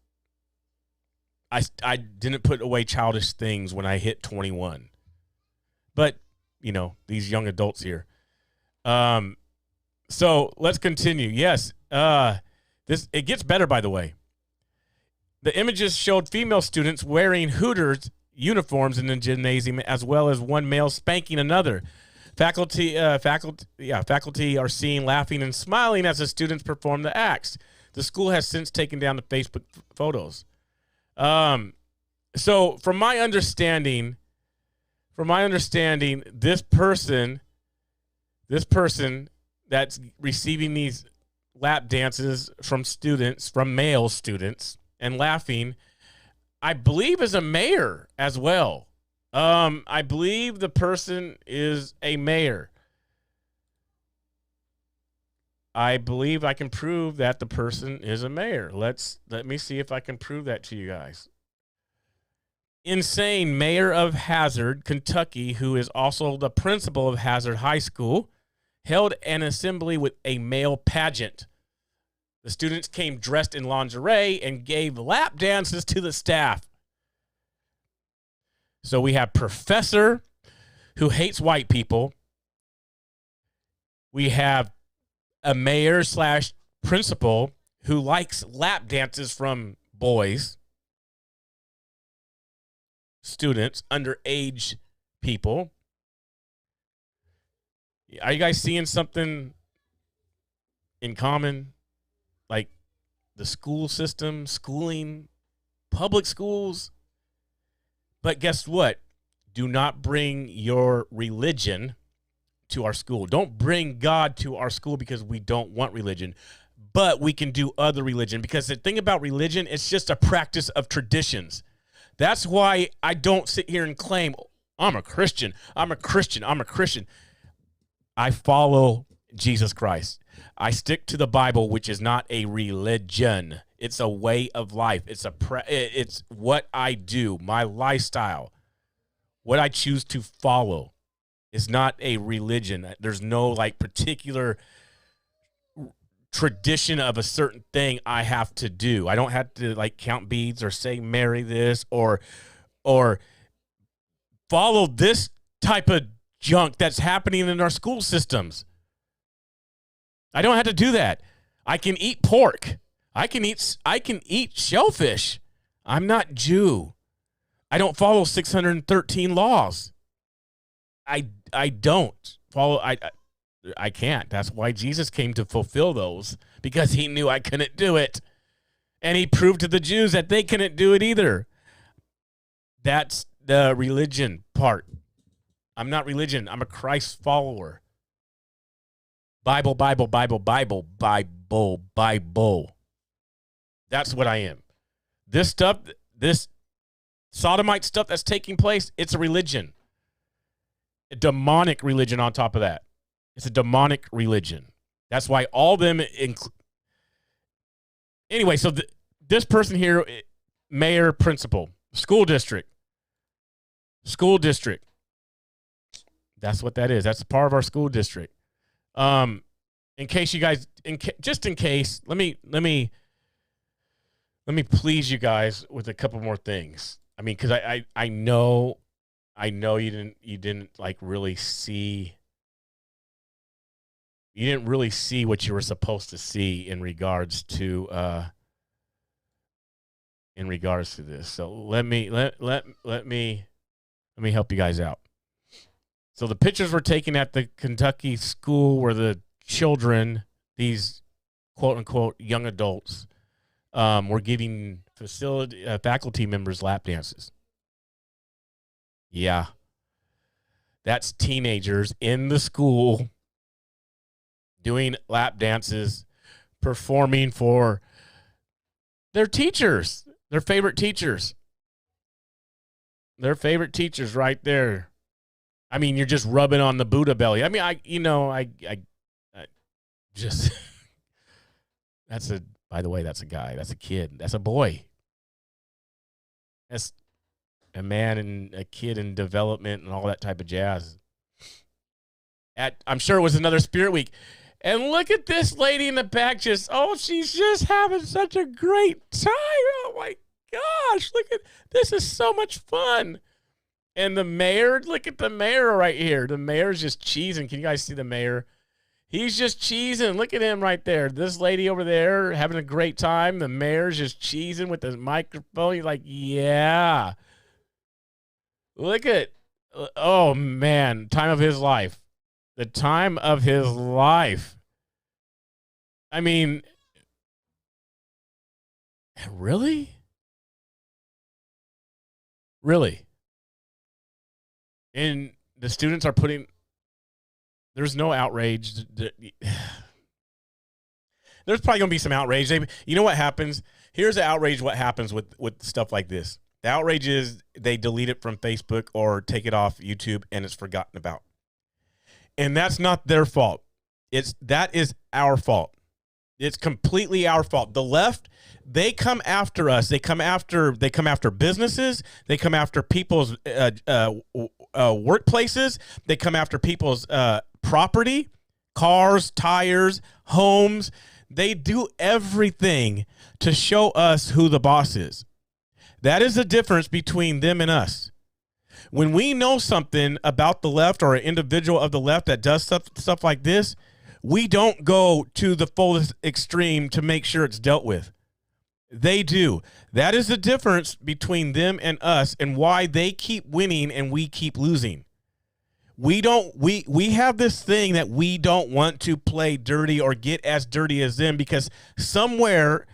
I didn't put away childish things when I hit 21. But, you know, these young adults here. So let's continue. Yes, it gets better, by the way. The images showed female students wearing Hooters uniforms in the gymnasium, as well as one male spanking another. Faculty are seen laughing and smiling as the students perform the acts. The school has since taken down the Facebook photos. So from my understanding, this person that's receiving these lap dances from male students and laughing, I believe is a mayor as well. I believe the person is a mayor. I believe I can prove that the person is a mayor. Let me see if I can prove that to you guys. Insane mayor of Hazard, Kentucky, who is also the principal of Hazard High School, held an assembly with a male pageant. The students came dressed in lingerie and gave lap dances to the staff. So we have professor who hates white people. We have a mayor / principal who likes lap dances from boys, students, underage people. Are you guys seeing something in common? Like the school system, schooling, public schools. But guess what? Do not bring your religion to our school. Don't bring God to our school because we don't want religion. But we can do other religion, because the thing about religion, it's just a practice of traditions. That's why I don't sit here and claim, I'm a Christian. I'm a Christian. I'm a Christian. I follow Jesus Christ. I stick to the Bible, which is not a religion. It's a way of life. It's what I do, my lifestyle, what I choose to follow. It's not a religion. There's no like particular tradition of a certain thing I have to do. I don't have to like count beads or say marry this or follow this type of junk that's happening in our school systems. I don't have to do that. I can eat pork. I can eat shellfish. I'm not Jew. I don't follow 613 laws. I don't follow. I can't. That's why Jesus came to fulfill those, because he knew I couldn't do it. And he proved to the Jews that they couldn't do it either. That's the religion part. I'm not religion. I'm a Christ follower. Bible, Bible, Bible, Bible, Bible, Bible. That's what I am. This stuff, this sodomite stuff that's taking place, it's a religion. A demonic religion on top of that. It's a demonic religion. That's why all them anyway, so this person here, mayor, principal, school district. That's what that is. That's a part of our school district. In case you guys, just in case, let me please you guys with a couple more things. I mean, because I know you didn't like really see. You didn't really see what you were supposed to see in regards to in regards to this. So let me help you guys out. So the pictures were taken at the Kentucky school where the children, these quote unquote young adults, were giving faculty members lap dances. Yeah. That's teenagers in the school doing lap dances, performing for their teachers, their favorite teachers. Their favorite teachers right there. I mean, you're just rubbing on the Buddha belly. I mean, I just, by the way, that's a guy. That's a kid. That's a boy. That's a man and a kid in development and all that type of jazz. I'm sure it was another Spirit Week. And look at this lady in the back she's just having such a great time. Oh, my gosh. Look at this. Is so much fun. And the mayor, look at the mayor right here. The mayor's just cheesing. Can you guys see the mayor? He's just cheesing. Look at him right there. This lady over there having a great time. The mayor's just cheesing with his microphone. He's like, yeah. Look at, oh, man, time of his life. The time of his life. I mean, really? Really? And the students are there's no outrage. There's probably going to be some outrage. You know what happens? Here's the outrage what happens with stuff like this. The outrage is they delete it from Facebook or take it off YouTube and it's forgotten about. And that's not their fault. That is our fault. It's completely our fault. The left, they come after us. They come after businesses. They come after people's workplaces. They come after people's property, cars, tires, homes. They do everything to show us who the boss is. That is the difference between them and us. When we know something about the left or an individual of the left that does stuff like this, we don't go to the fullest extreme to make sure it's dealt with. They do. That is the difference between them and us and why they keep winning and we keep losing. We have this thing that we don't want to play dirty or get as dirty as them because somewhere,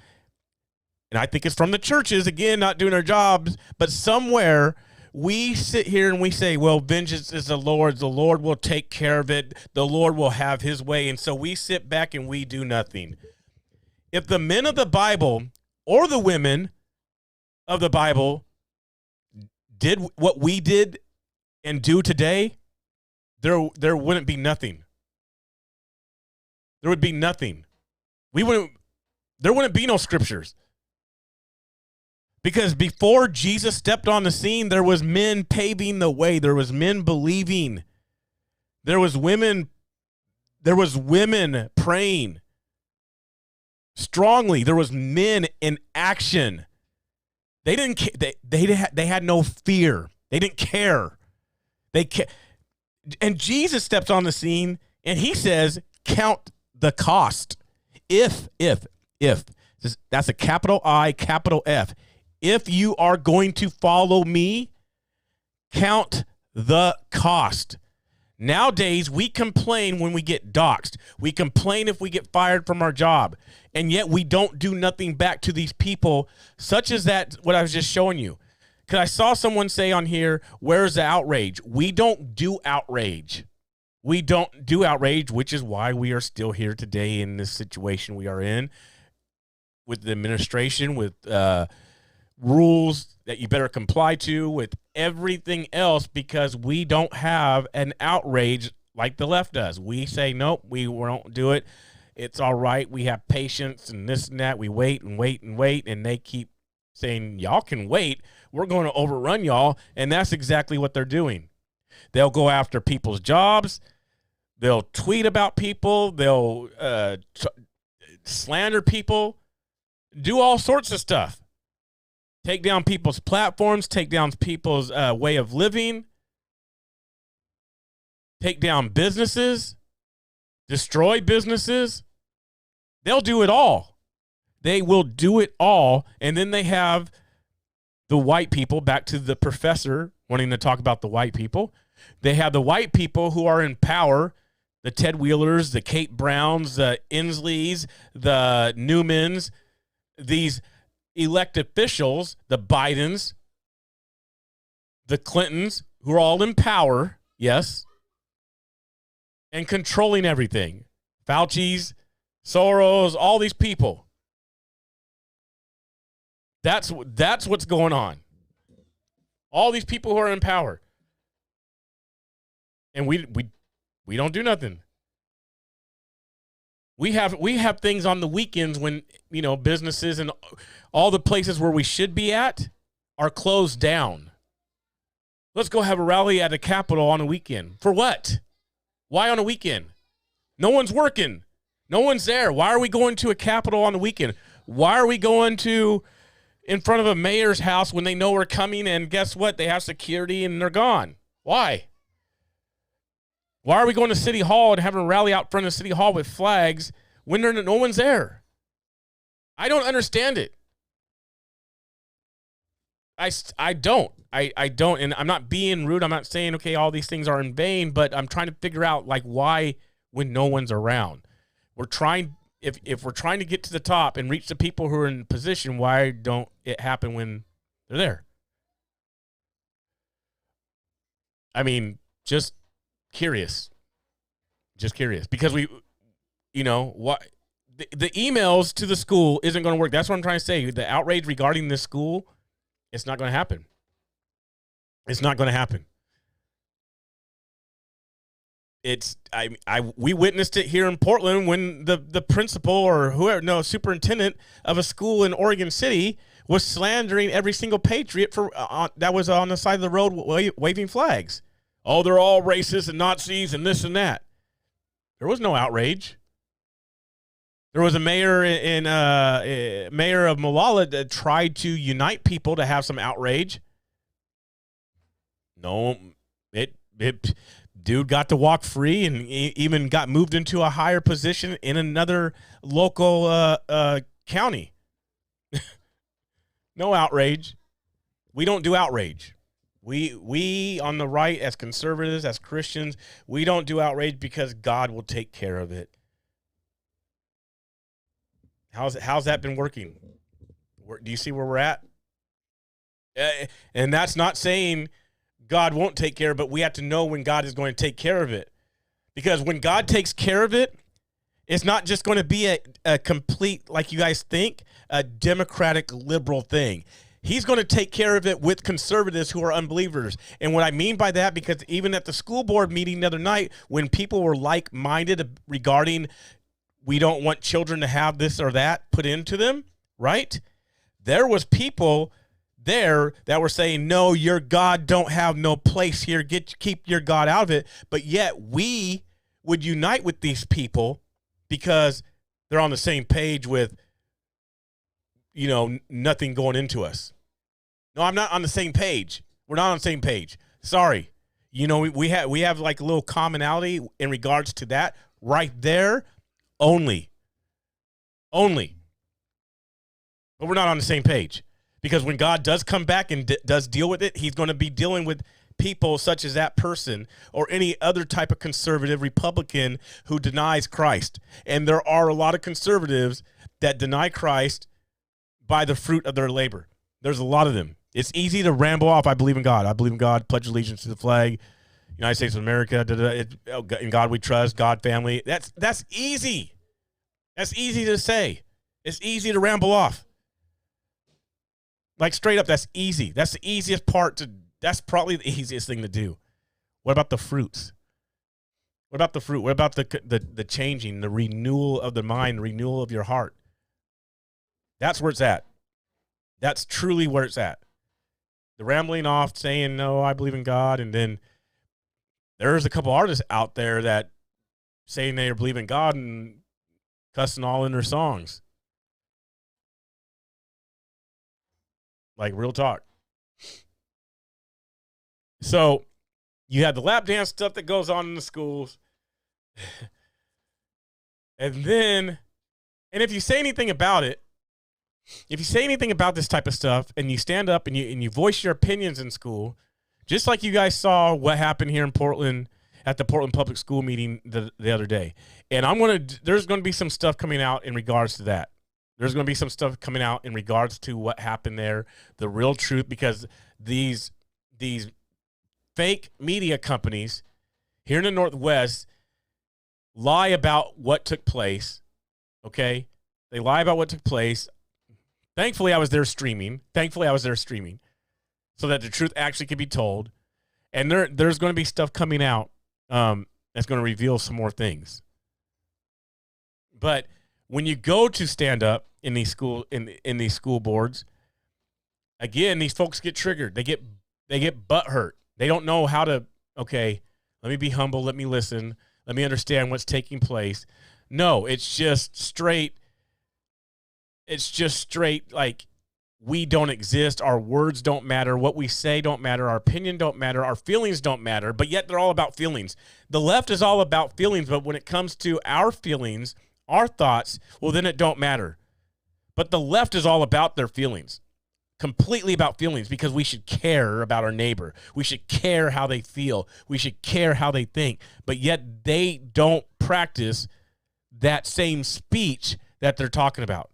and I think it's from the churches, again, not doing their jobs, but somewhere we sit here and we say, well, vengeance is the Lord's. The Lord will take care of it. The Lord will have his way. And so we sit back and we do nothing. If the men of the Bible or the women of the Bible did what we did and do today, there wouldn't be nothing. There would be nothing. There wouldn't be no scriptures. Because before Jesus stepped on the scene, there was men paving the way. There was men believing. There was women praying strongly. There was men in action. They didn't. They had no fear. They didn't care. And Jesus steps on the scene and he says, "Count the cost." If that's a capital I, capital F. If you are going to follow me, count the cost. Nowadays, we complain when we get doxxed. We complain if we get fired from our job. And yet we don't do nothing back to these people, such as that, what I was just showing you. Because I saw someone say on here, where's the outrage? We don't do outrage. We don't do outrage, which is why we are still here today in this situation we are in with the administration, with rules that you better comply to, with everything else, because we don't have an outrage like the left does. We say, nope, we won't do it. It's all right. We have patience and this and that. We wait and wait and wait, and they keep saying, y'all can wait. We're going to overrun y'all, and that's exactly what they're doing. They'll go after people's jobs. They'll tweet about people. They'll slander people, do all sorts of stuff. Take down people's platforms, take down people's way of living, take down businesses, destroy businesses. They'll do it all. They will do it all. And then they have the white people, back to the professor wanting to talk about the white people. They have the white people who are in power, the Ted Wheelers, the Kate Browns, the Insleys, the Newmans, these elected officials, the Bidens, the Clintons, who are all in power, yes, and controlling everything. Fauci's, Soros, all these people. That's what's going on. All these people who are in power. And we don't do nothing. We have things on the weekends when, businesses and all the places where we should be at are closed down. Let's go have a rally at the Capitol on a weekend. For what? Why on a weekend? No one's working. No one's there. Why are we going to a Capitol on the weekend? Why are we going to in front of a mayor's house when they know we're coming and guess what? They have security and they're gone. Why? Why are we going to City Hall and having a rally out front of City Hall with flags when no one's there? I don't understand it. I don't. I don't, and I'm not being rude. I'm not saying, okay, all these things are in vain, but I'm trying to figure out, why when no one's around. We're trying, if we're trying to get to the top and reach the people who are in position, why don't it happen when they're there? I mean, just curious. Just curious. Because the emails to the school isn't going to work. That's what I'm trying to say. The outrage regarding this school, it's not going to happen. It's not going to happen. We witnessed it here in Portland when the principal or superintendent of a school in Oregon City was slandering every single patriot that was on the side of the road waving flags. Oh, they're all racist and Nazis and this and that. There was no outrage. There was a mayor mayor of Malala that tried to unite people to have some outrage. No, dude got to walk free and even got moved into a higher position in another local county. No outrage. We don't do outrage. We on the right, as conservatives, as Christians, we don't do outrage because God will take care of it. How's that been working? Do you see where we're at? And that's not saying God won't take care of it, but we have to know when God is going to take care of it. Because when God takes care of it, it's not just going to be a complete, like you guys think, a democratic liberal thing. He's going to take care of it with conservatives who are unbelievers. And what I mean by that, because even at the school board meeting the other night, when people were like-minded regarding we don't want children to have this or that put into them, right? There was people there that were saying, no, your God don't have no place here. Keep your God out of it. But yet we would unite with these people because they're on the same page with, nothing going into us. No, I'm not on the same page. We're not on the same page. Sorry. We have like a little commonality in regards to that right there only. But we're not on the same page. Because when God does come back and does deal with it, he's going to be dealing with people such as that person or any other type of conservative Republican who denies Christ. And there are a lot of conservatives that deny Christ by the fruit of their labor. There's a lot of them. It's easy to ramble off, I believe in God. I believe in God, pledge allegiance to the flag, United States of America, in God we trust, God family. That's easy. That's easy to say. It's easy to ramble off. Like straight up, that's easy. That's the easiest part that's probably the easiest thing to do. What about the fruits? What about the fruit? What about the changing, the renewal of the mind, the renewal of your heart? That's where it's at. That's truly where it's at. The rambling off, saying, no, I believe in God. And then there's a couple artists out there that saying they believe in God and cussing all in their songs. Like real talk. So you have the lap dance stuff that goes on in the schools. And if you say anything about it, if you say anything about this type of stuff and you stand up and you voice your opinions in school, just like you guys saw what happened here in Portland at the Portland Public School meeting the other day. And there's going to be some stuff coming out in regards to that. There's going to be some stuff coming out in regards to what happened there, the real truth, because these fake media companies here in the Northwest lie about what took place, okay? They lie about what took place. Thankfully, I was there streaming so that the truth actually could be told. And there's going to be stuff coming out that's going to reveal some more things. But when you go to stand up in these school boards, again, these folks get triggered. They get butt hurt. They don't know how to, okay, let me be humble, let me listen, let me understand what's taking place. No, it's just straight like we don't exist, our words don't matter, what we say don't matter, our opinion don't matter, our feelings don't matter, but yet they're all about feelings. The left is all about feelings, but when it comes to our feelings, our thoughts, well, then it don't matter. But the left is all about their feelings, completely about feelings, because we should care about our neighbor. We should care how they feel. We should care how they think, but yet they don't practice that same speech that they're talking about.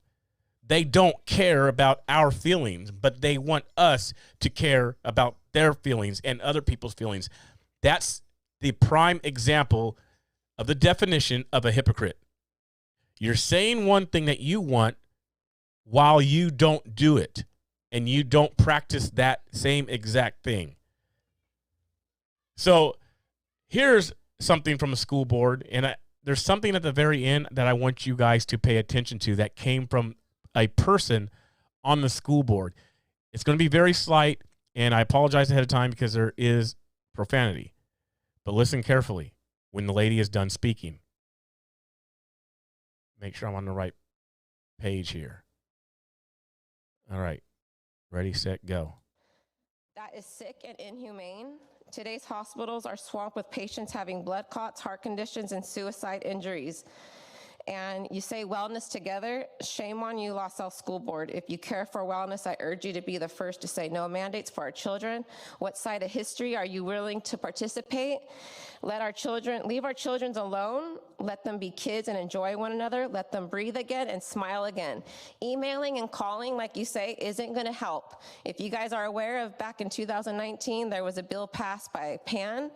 They don't care about our feelings, but they want us to care about their feelings and other people's feelings. That's the prime example of the definition of a hypocrite. You're saying one thing that you want while you don't do it, and you don't practice that same exact thing. So here's something from a school board, and there's something at the very end that I want you guys to pay attention to that came from a person on the school board. It's going to be very slight, and I apologize ahead of time because there is profanity. But listen carefully when the lady is done speaking. Make sure I'm on the right page here. All right. Ready, set, go. That is sick and inhumane. Today's hospitals are swamped with patients having blood clots, heart conditions, and suicide injuries. And you say wellness together, shame on you, LaSalle School Board. If you care for wellness, I urge you to be the first to say no mandates for our children. What side of history are you willing to participate? Leave our children alone. Let them be kids and enjoy one another. Let them breathe again and smile again. Emailing and calling, like you say, isn't going to help. If you guys are aware of back in 2019, there was a bill passed by PAN,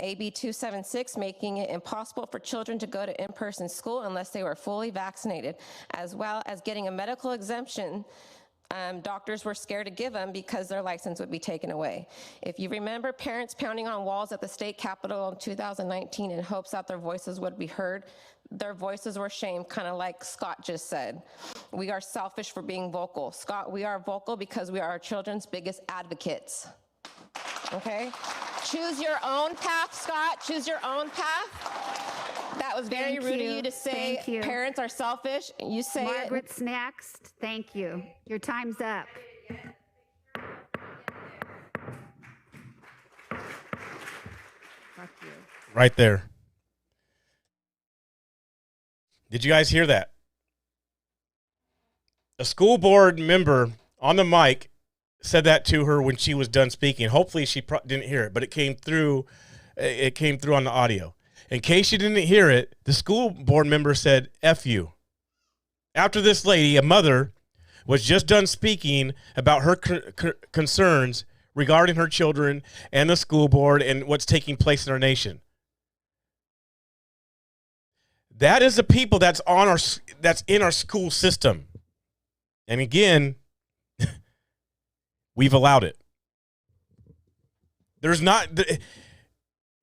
AB 276, making it impossible for children to go to in-person school unless they were fully vaccinated, as well as getting a medical exemption. Doctors were scared to give them because their license would be taken away. If you remember parents pounding on walls at the state capitol in 2019 in hopes that their voices would be heard, their voices were shamed, kind of like Scott just said. We are selfish for being vocal. Scott, we are vocal because we are our children's biggest advocates. Okay? Choose your own path, Scott. Choose your own path. That was very rude of you to say parents are selfish. You say Margaret's next. Thank you. Your time's up. Fuck you. Right there. Did you guys hear that? A school board member on the mic said that to her when she was done speaking. Hopefully she didn't hear it, but it came through on the audio. In case you didn't hear it, the school board member said, F you. After this lady, a mother, was just done speaking about her concerns regarding her children and the school board and what's taking place in our nation. That is the people that's in our school system. And again, we've allowed it.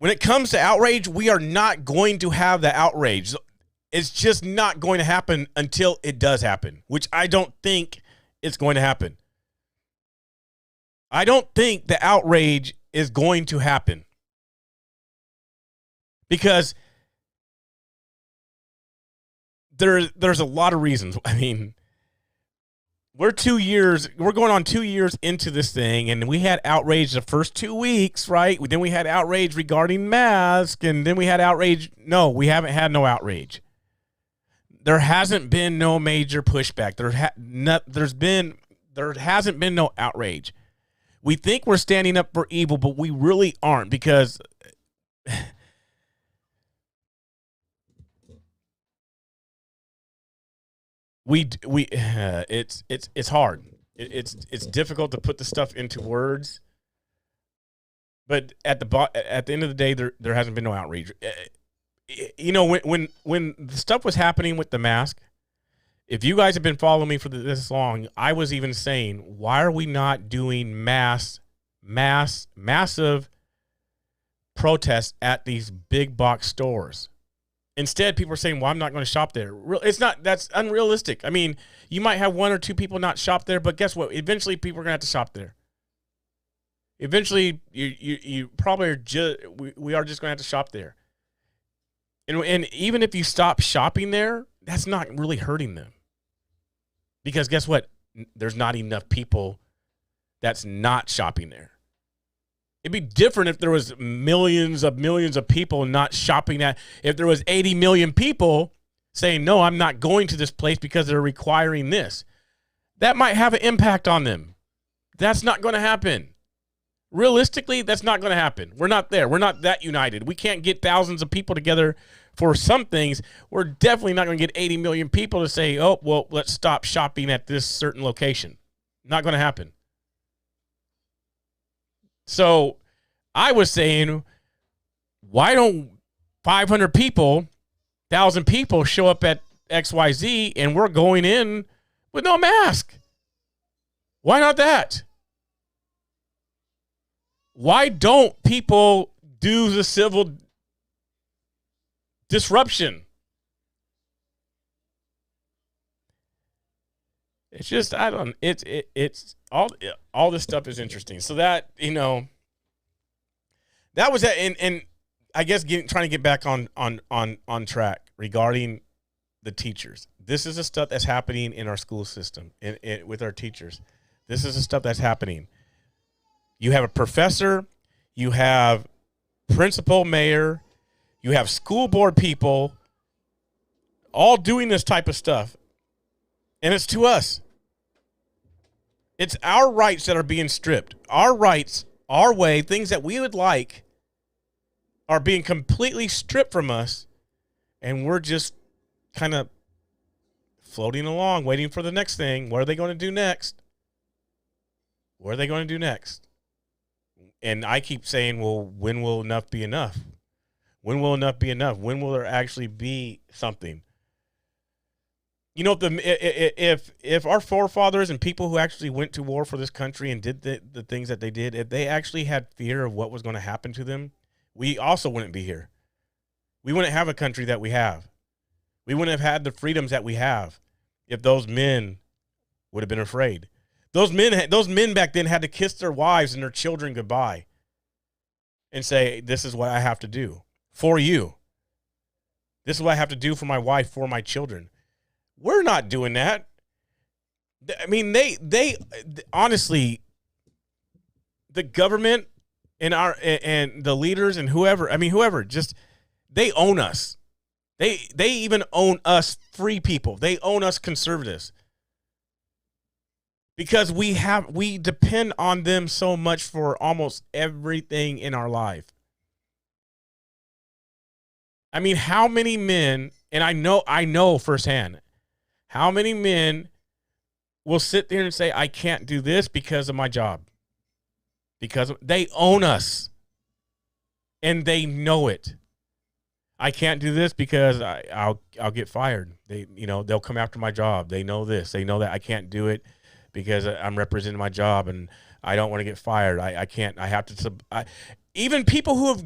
When it comes to outrage, we are not going to have the outrage. It's just not going to happen until it does happen, which I don't think it's going to happen. I don't think the outrage is going to happen because there's a lot of reasons. I mean, we're going on 2 years into this thing, and we had outrage the first 2 weeks, right? Then we had outrage regarding masks, and then we had outrage. No, we haven't had no outrage. there hasn't been no major pushback. There hasn't been no outrage. We think we're standing up for evil, but we really aren't, because it's hard. It's difficult to put the stuff into words. But at the end of the day, there hasn't been no outrage. You know, when the stuff was happening with the mask, if you guys have been following me for this long, I was even saying, why are we not doing massive protests at these big box stores? Instead, people are saying, well, I'm not going to shop there. That's unrealistic. I mean, you might have one or two people not shop there, but guess what? Eventually, people are going to have to shop there. Eventually, you probably are we are just going to have to shop there. And even if you stop shopping there, that's not really hurting them. Because guess what? There's not enough people that's not shopping there. It'd be different if there was millions of people not shopping at. If there was 80 million people saying, no, I'm not going to this place because they're requiring this. That might have an impact on them. That's not going to happen. Realistically, that's not going to happen. We're not there. We're not that united. We can't get thousands of people together for some things. We're definitely not going to get 80 million people to say, oh, well, let's stop shopping at this certain location. Not going to happen. So I was saying, why don't 500 people, 1,000 people show up at XYZ and we're going in with no mask? Why not that? Why don't people do the civil disruption? It's just, it's all this stuff is interesting. So that, you know, that was that. And I guess trying to get back on track regarding the teachers. This is the stuff that's happening in our school system with our teachers. This is the stuff that's happening. You have a professor, you have principal, mayor, you have school board people all doing this type of stuff. And it's to us. It's our rights that are being stripped. Our rights, our way, things that we would like are being completely stripped from us. And we're just kind of floating along, waiting for the next thing. What are they going to do next? What are they going to do next? And I keep saying, well, when will enough be enough? When will enough be enough? When will there actually be something? You know, if our forefathers and people who actually went to war for this country and did the things that they did, if they actually had fear of what was going to happen to them, we also wouldn't be here. We wouldn't have a country that we have. We wouldn't have had the freedoms that we have if those men would have been afraid. Those men back then had to kiss their wives and their children goodbye and say, this is what I have to do for you. This is what I have to do for my wife, for my children. We're not doing that. I mean, they honestly, the government and the leaders and whoever, just, they own us. They even own us free people. They own us conservatives. Because we depend on them so much for almost everything in our life. I mean, how many men, and I know firsthand, how many men will sit there and say, I can't do this because of my job. Because they own us. And they know it. I can't do this because I'll get fired. They'll come after my job. They know this. They know that I can't do it because I'm representing my job and I don't want to get fired. I can't. I have to. Even people who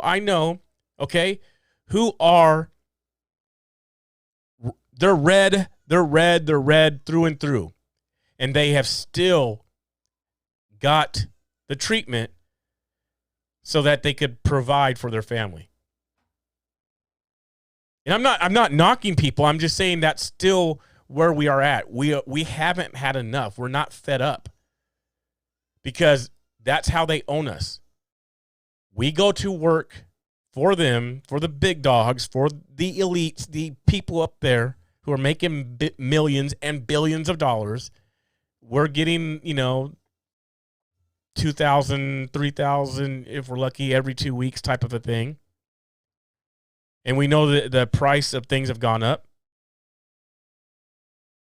I know, okay, who are, they're red through and through, and they have still got the treatment so that they could provide for their family. And I'm not knocking people. I'm just saying that's still where we are at. We haven't had enough. We're not fed up because that's how they own us. We go to work for them, for the big dogs, for the elites, the people up there who are making millions and billions of dollars. We're getting, 2,000, 3,000, if we're lucky, every 2 weeks type of a thing. And we know that the price of things have gone up.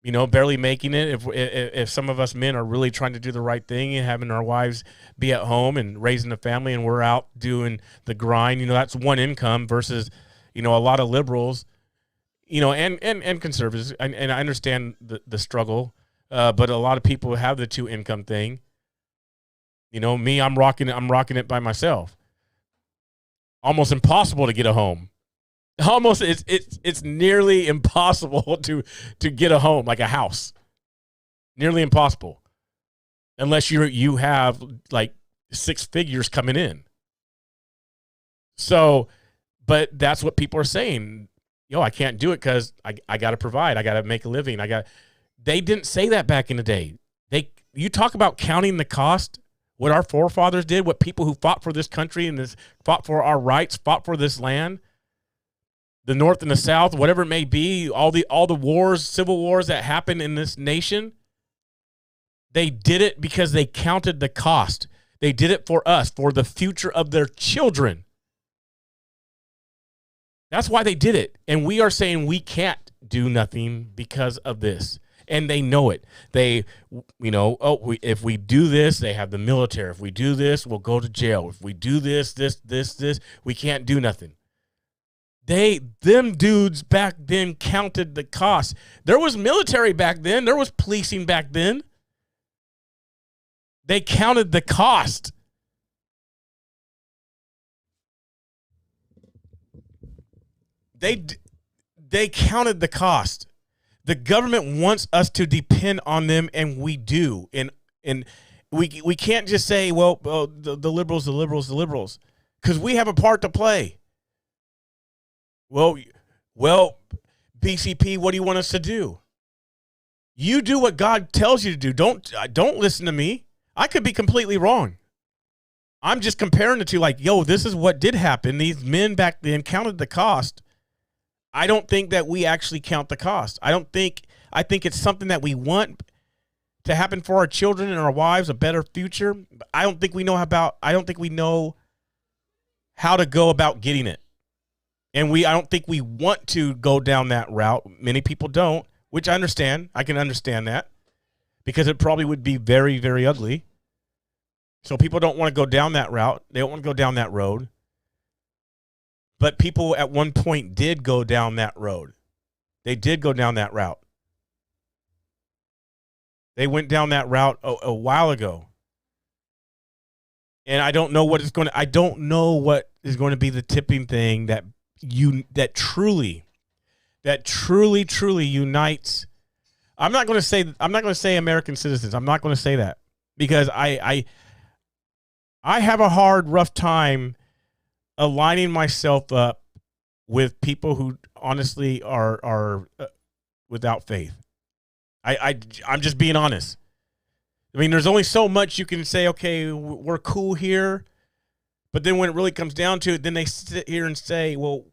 Barely making it. If some of us men are really trying to do the right thing and having our wives be at home and raising a family, and we're out doing the grind, that's one income versus, a lot of liberals, and conservatives. And I understand the struggle, but a lot of people have the 2 income thing. Me, I'm rocking it by myself. Almost impossible to get a home. Almost, it's nearly impossible to get a home, like a house. Nearly impossible, unless you have like 6 figures coming in. So, but that's what people are saying. I can't do it because I got to provide. I got to make a living. They didn't say that back in the day. You talk about counting the cost. What our forefathers did, what people who fought for this country and fought for our rights, fought for this land. The North and the South, whatever it may be, all the wars, civil wars that happened in this nation, they did it because they counted the cost. They did it for us, for the future of their children. That's why they did it. And we are saying we can't do nothing because of this. And they know it. They, if we do this, they have the military. If we do this, we'll go to jail. If we do this, we can't do nothing. Them dudes back then counted the cost. There was military back then. There was policing back then. They counted the cost. They counted the cost. The government wants us to depend on them, and we do. And we can't just say, well, the liberals, because we have a part to play. Well, BCP, what do you want us to do? You do what God tells you to do. Don't listen to me. I could be completely wrong. I'm just comparing the two like, this is what did happen. These men back then counted the cost. I don't think that we actually count the cost. I think it's something that we want to happen for our children and our wives, a better future. But I don't think we know how to go about getting it. And I don't think we want to go down that route. Many people don't, which I understand. I can understand that because it probably would be very, very ugly. So people don't want to go down that route. They don't want to go down that road. But people at one point did go down that road. They did go down that route. They went down that route a while ago. And I don't know what is going to be the tipping thing that truly unites. I'm not going to say American citizens. I'm not going to say that because I have a rough time aligning myself up with people who honestly are without faith. I'm just being honest. I mean, there's only so much you can say, okay, we're cool here. But then when it really comes down to it, then they sit here and say, well,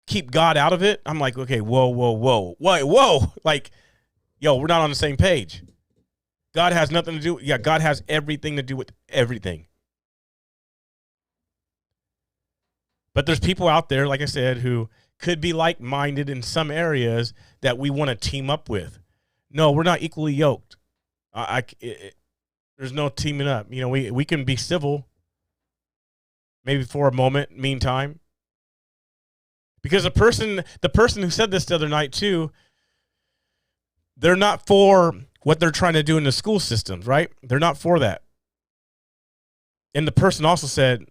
keep God out of it. I'm like, okay, whoa. Like, we're not on the same page. God has nothing to do. Yeah, God has everything to do with everything. But there's people out there, like I said, who could be like-minded in some areas that we want to team up with. No, we're not equally yoked. There's no teaming up. We can be civil maybe for a moment, meantime. Because the person who said this the other night too, they're not for what they're trying to do in the school systems, right? They're not for that. And the person also said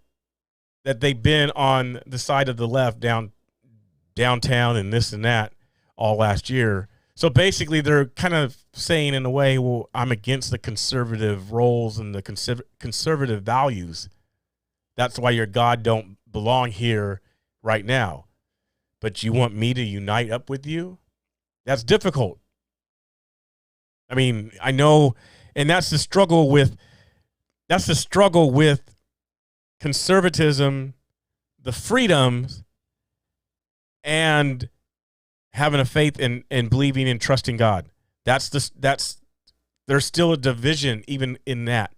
that they've been on the side of the left downtown and this and that all last year. So basically they're kind of saying in a way, well, I'm against the conservative roles and the conservative values. That's why your God don't belong here right now. But you want me to unite up with you? That's difficult. I mean, I know, and that's the struggle with conservatism, the freedoms and having a faith and believing and trusting God. There's still a division even in that,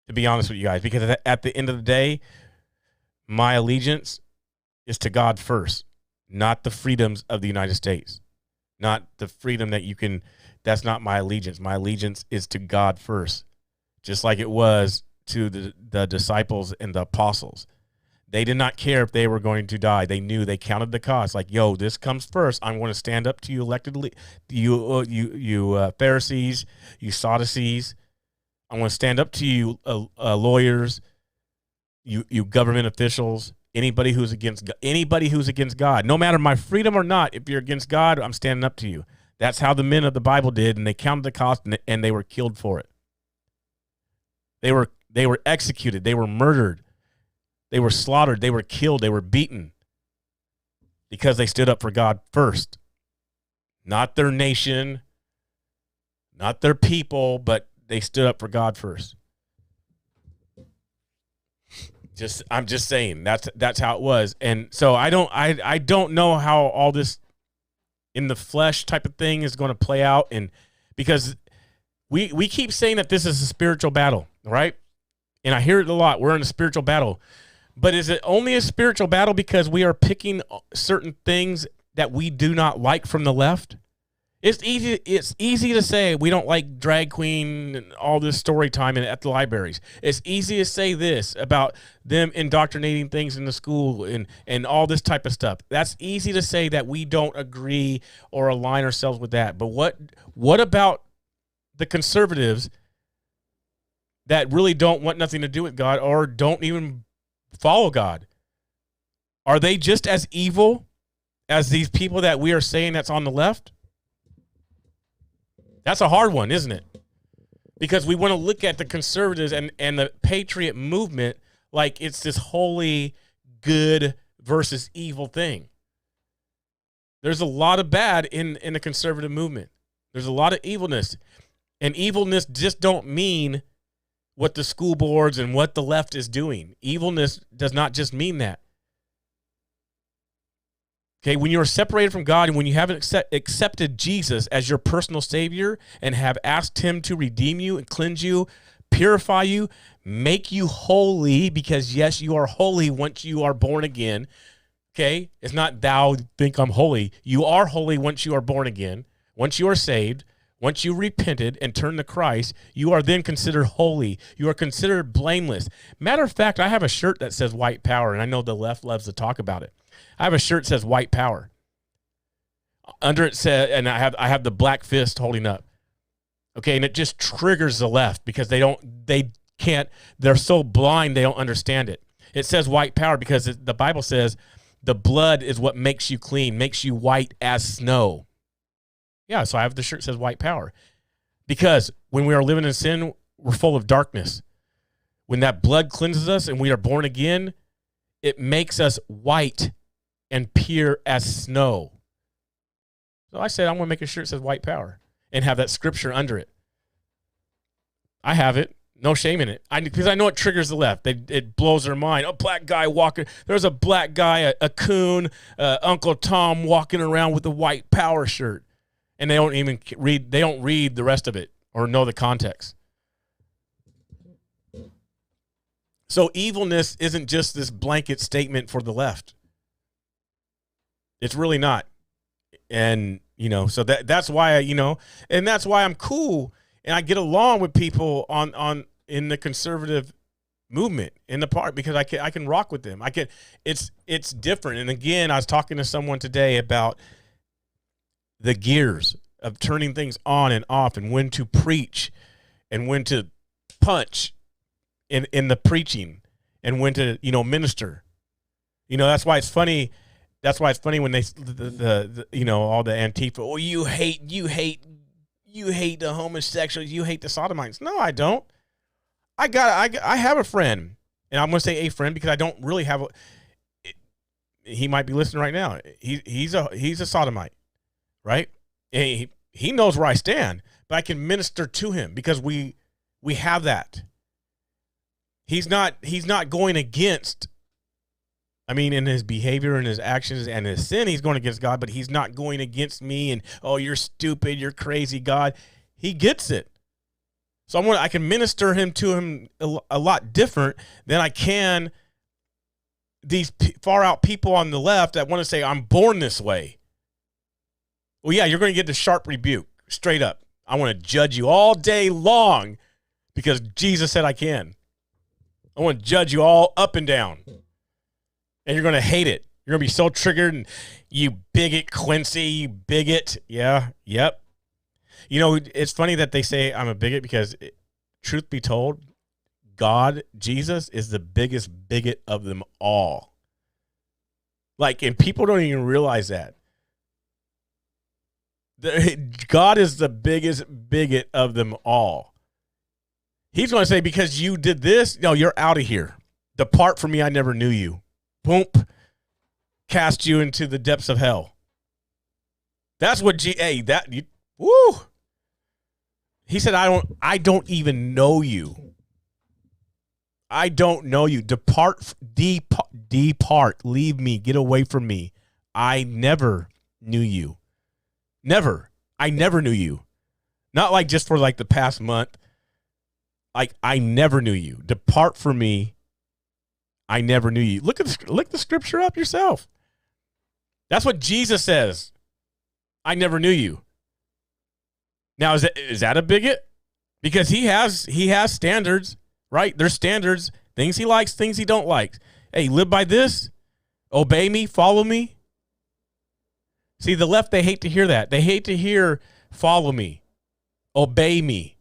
to be honest with you guys, because at the end of the day, my allegiance is to God first, not the freedoms of the United States, not the freedom that you can. That's not my allegiance. My allegiance is to God first, just like it was to the disciples and the apostles. They did not care if they were going to die. They knew, they counted the cost. Like, yo, this comes first. I'm going to stand up to you you Pharisees, you Sadducees. I'm going to stand up to you lawyers, you government officials, anybody who's against God. No matter my freedom or not, if you're against God, I'm standing up to you. That's how the men of the Bible did, and they counted the cost, and they were killed for it. They were executed. They were murdered. They were slaughtered. They were killed. They were beaten because they stood up for God first. Not their nation, not their people, but they stood up for God first. I'm just saying that's how it was. And so I don't know how all this in the flesh type of thing is going to play out, and because we keep saying that this is a spiritual battle, right? And I hear it a lot. We're in a spiritual battle. But is it only a spiritual battle because we are picking certain things that we do not like from the left? It's easy to say we don't like drag queen and all this story time at the libraries. It's easy to say this about them indoctrinating things in the school and all this type of stuff. That's easy to say that we don't agree or align ourselves with that. But what about the conservatives that really don't want nothing to do with God or don't even follow God? Are they just as evil as these people that we are saying that's on the left? That's a hard one, isn't it? Because we want to look at the conservatives and the patriot movement like it's this holy good versus evil thing. There's a lot of bad in the conservative movement. There's a lot of evilness. And evilness just don't mean what the school boards and what the left is doing. Evilness does not just mean that. Okay, when you are separated from God and when you haven't accepted Jesus as your personal Savior and have asked him to redeem you and cleanse you, purify you, make you holy, because yes, you are holy once you are born again. Okay, it's not thou think I'm holy. You are holy once you are born again. Once you are saved, once you repented and turned to Christ, you are then considered holy. You are considered blameless. Matter of fact, I have a shirt that says white power, and I know the left loves to talk about it. I have a shirt that says white power. Under it says, and I have the black fist holding up. Okay, and it just triggers the left because they're so blind they don't understand it. It says white power because the Bible says the blood is what makes you clean, makes you white as snow. Yeah, so I have the shirt that says white power. Because when we are living in sin, we're full of darkness. When that blood cleanses us and we are born again, it makes us white and pure as snow. So I said, I'm going to make a shirt that says white power and have that scripture under it. I have it. No shame in it. Because I know it triggers the left. It blows their mind. A black guy walking. There's a black guy, a coon, Uncle Tom walking around with a white power shirt. And they don't even read. They don't read the rest of it or know the context. So evilness isn't just this blanket statement for the left. It's really not. And, so that's why, and that's why I'm cool and I get along with people in the conservative movement in the part because I can rock with them. It's different. And again, I was talking to someone today about the gears of turning things on and off and when to preach and when to punch in the preaching and when to, minister. That's why it's funny. That's why it's funny when they, all the Antifa, oh, you hate the homosexuals, you hate the sodomites. No, I don't. I have a friend, and I'm going to say a friend because I don't really have he might be listening right now. He's a sodomite, right? And he knows where I stand, but I can minister to him because we have that. He's not going against I mean, in his behavior and his actions and his sin, he's going against God, but he's not going against me and, oh, you're stupid, you're crazy, God. He gets it. So I can minister to him a lot different than I can these far out people on the left that want to say, I'm born this way. Well, yeah, you're going to get the sharp rebuke, straight up. I want to judge you all day long because Jesus said I can. I want to judge you all up and down. And you're going to hate it. You're going to be so triggered. And you bigot, Quincy, you bigot. Yeah, yep. You know, it's funny that they say I'm a bigot because, truth be told, God, Jesus, is the biggest bigot of them all. Like, and people don't even realize that. God is the biggest bigot of them all. He's going to say, because you did this, no, you're out of here. Depart from me, I never knew you. Boom. Cast you into the depths of hell. That's what woo. He said, I don't even know you. I don't know you. Depart, leave me, get away from me. I never knew you. Never. I never knew you. Not like just for like the past month. Like, I never knew you. Depart from me. I never knew you. Look the scripture up yourself. That's what Jesus says. I never knew you. Now, is that a bigot? Because he has standards, right? There's standards, things he likes, things he don't like. Hey, live by this. Obey me, follow me. See, the left, they hate to hear that. They hate to hear follow me, obey me.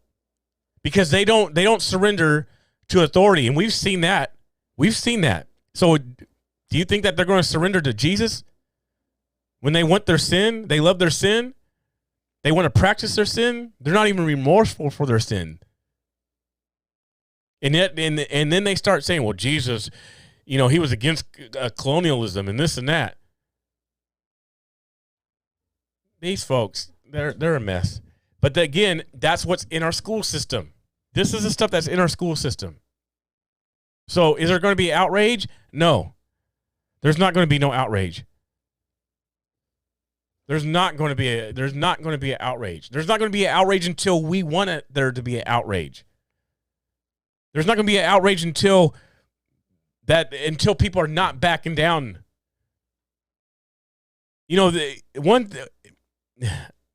Because they don't surrender to authority. And we've seen that. We've seen that. So do you think that they're going to surrender to Jesus? When they want their sin, they love their sin, they want to practice their sin, they're not even remorseful for their sin. And yet, and then they start saying, well, Jesus, you know, he was against colonialism and this and that. These folks, they're a mess. But again, that's what's in our school system. This is the stuff that's in our school system. So is there going to be outrage? No. There's not going to be no outrage. There's not going to be an outrage. There's not going to be an outrage until we want there to be an outrage. There's not going to be an outrage until people are not backing down. You know, no,